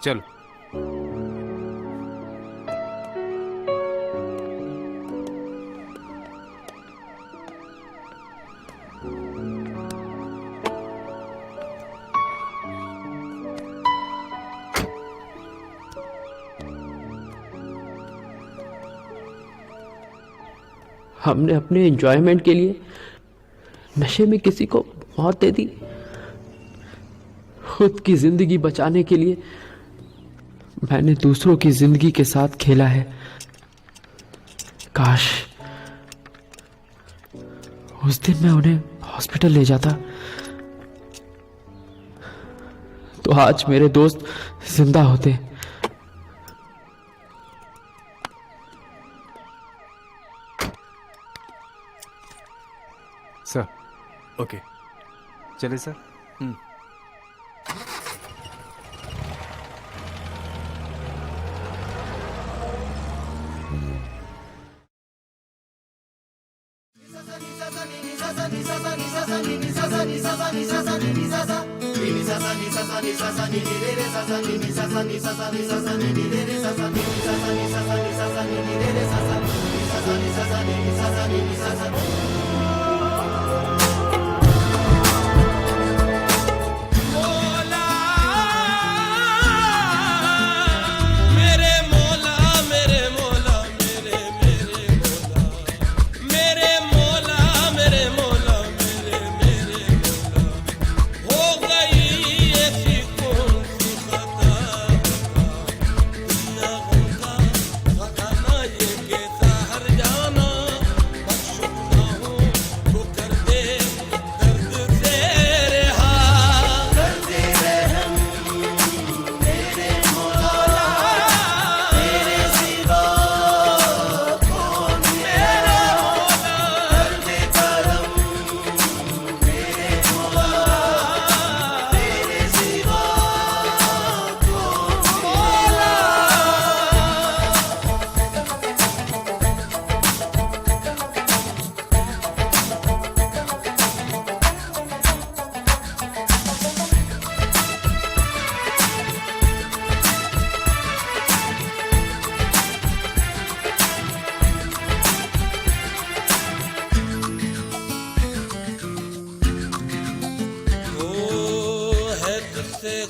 चलो। हमने अपने एंजॉयमेंट के लिए नशे में किसी को मौत दे दी, खुद की जिंदगी बचाने के लिए मैंने दूसरों की जिंदगी के साथ खेला है। काश उस दिन मैं उन्हें हॉस्पिटल ले जाता तो आज मेरे दोस्त जिंदा होते। सर। ओके, चले सर। मेरे मौला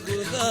खुदा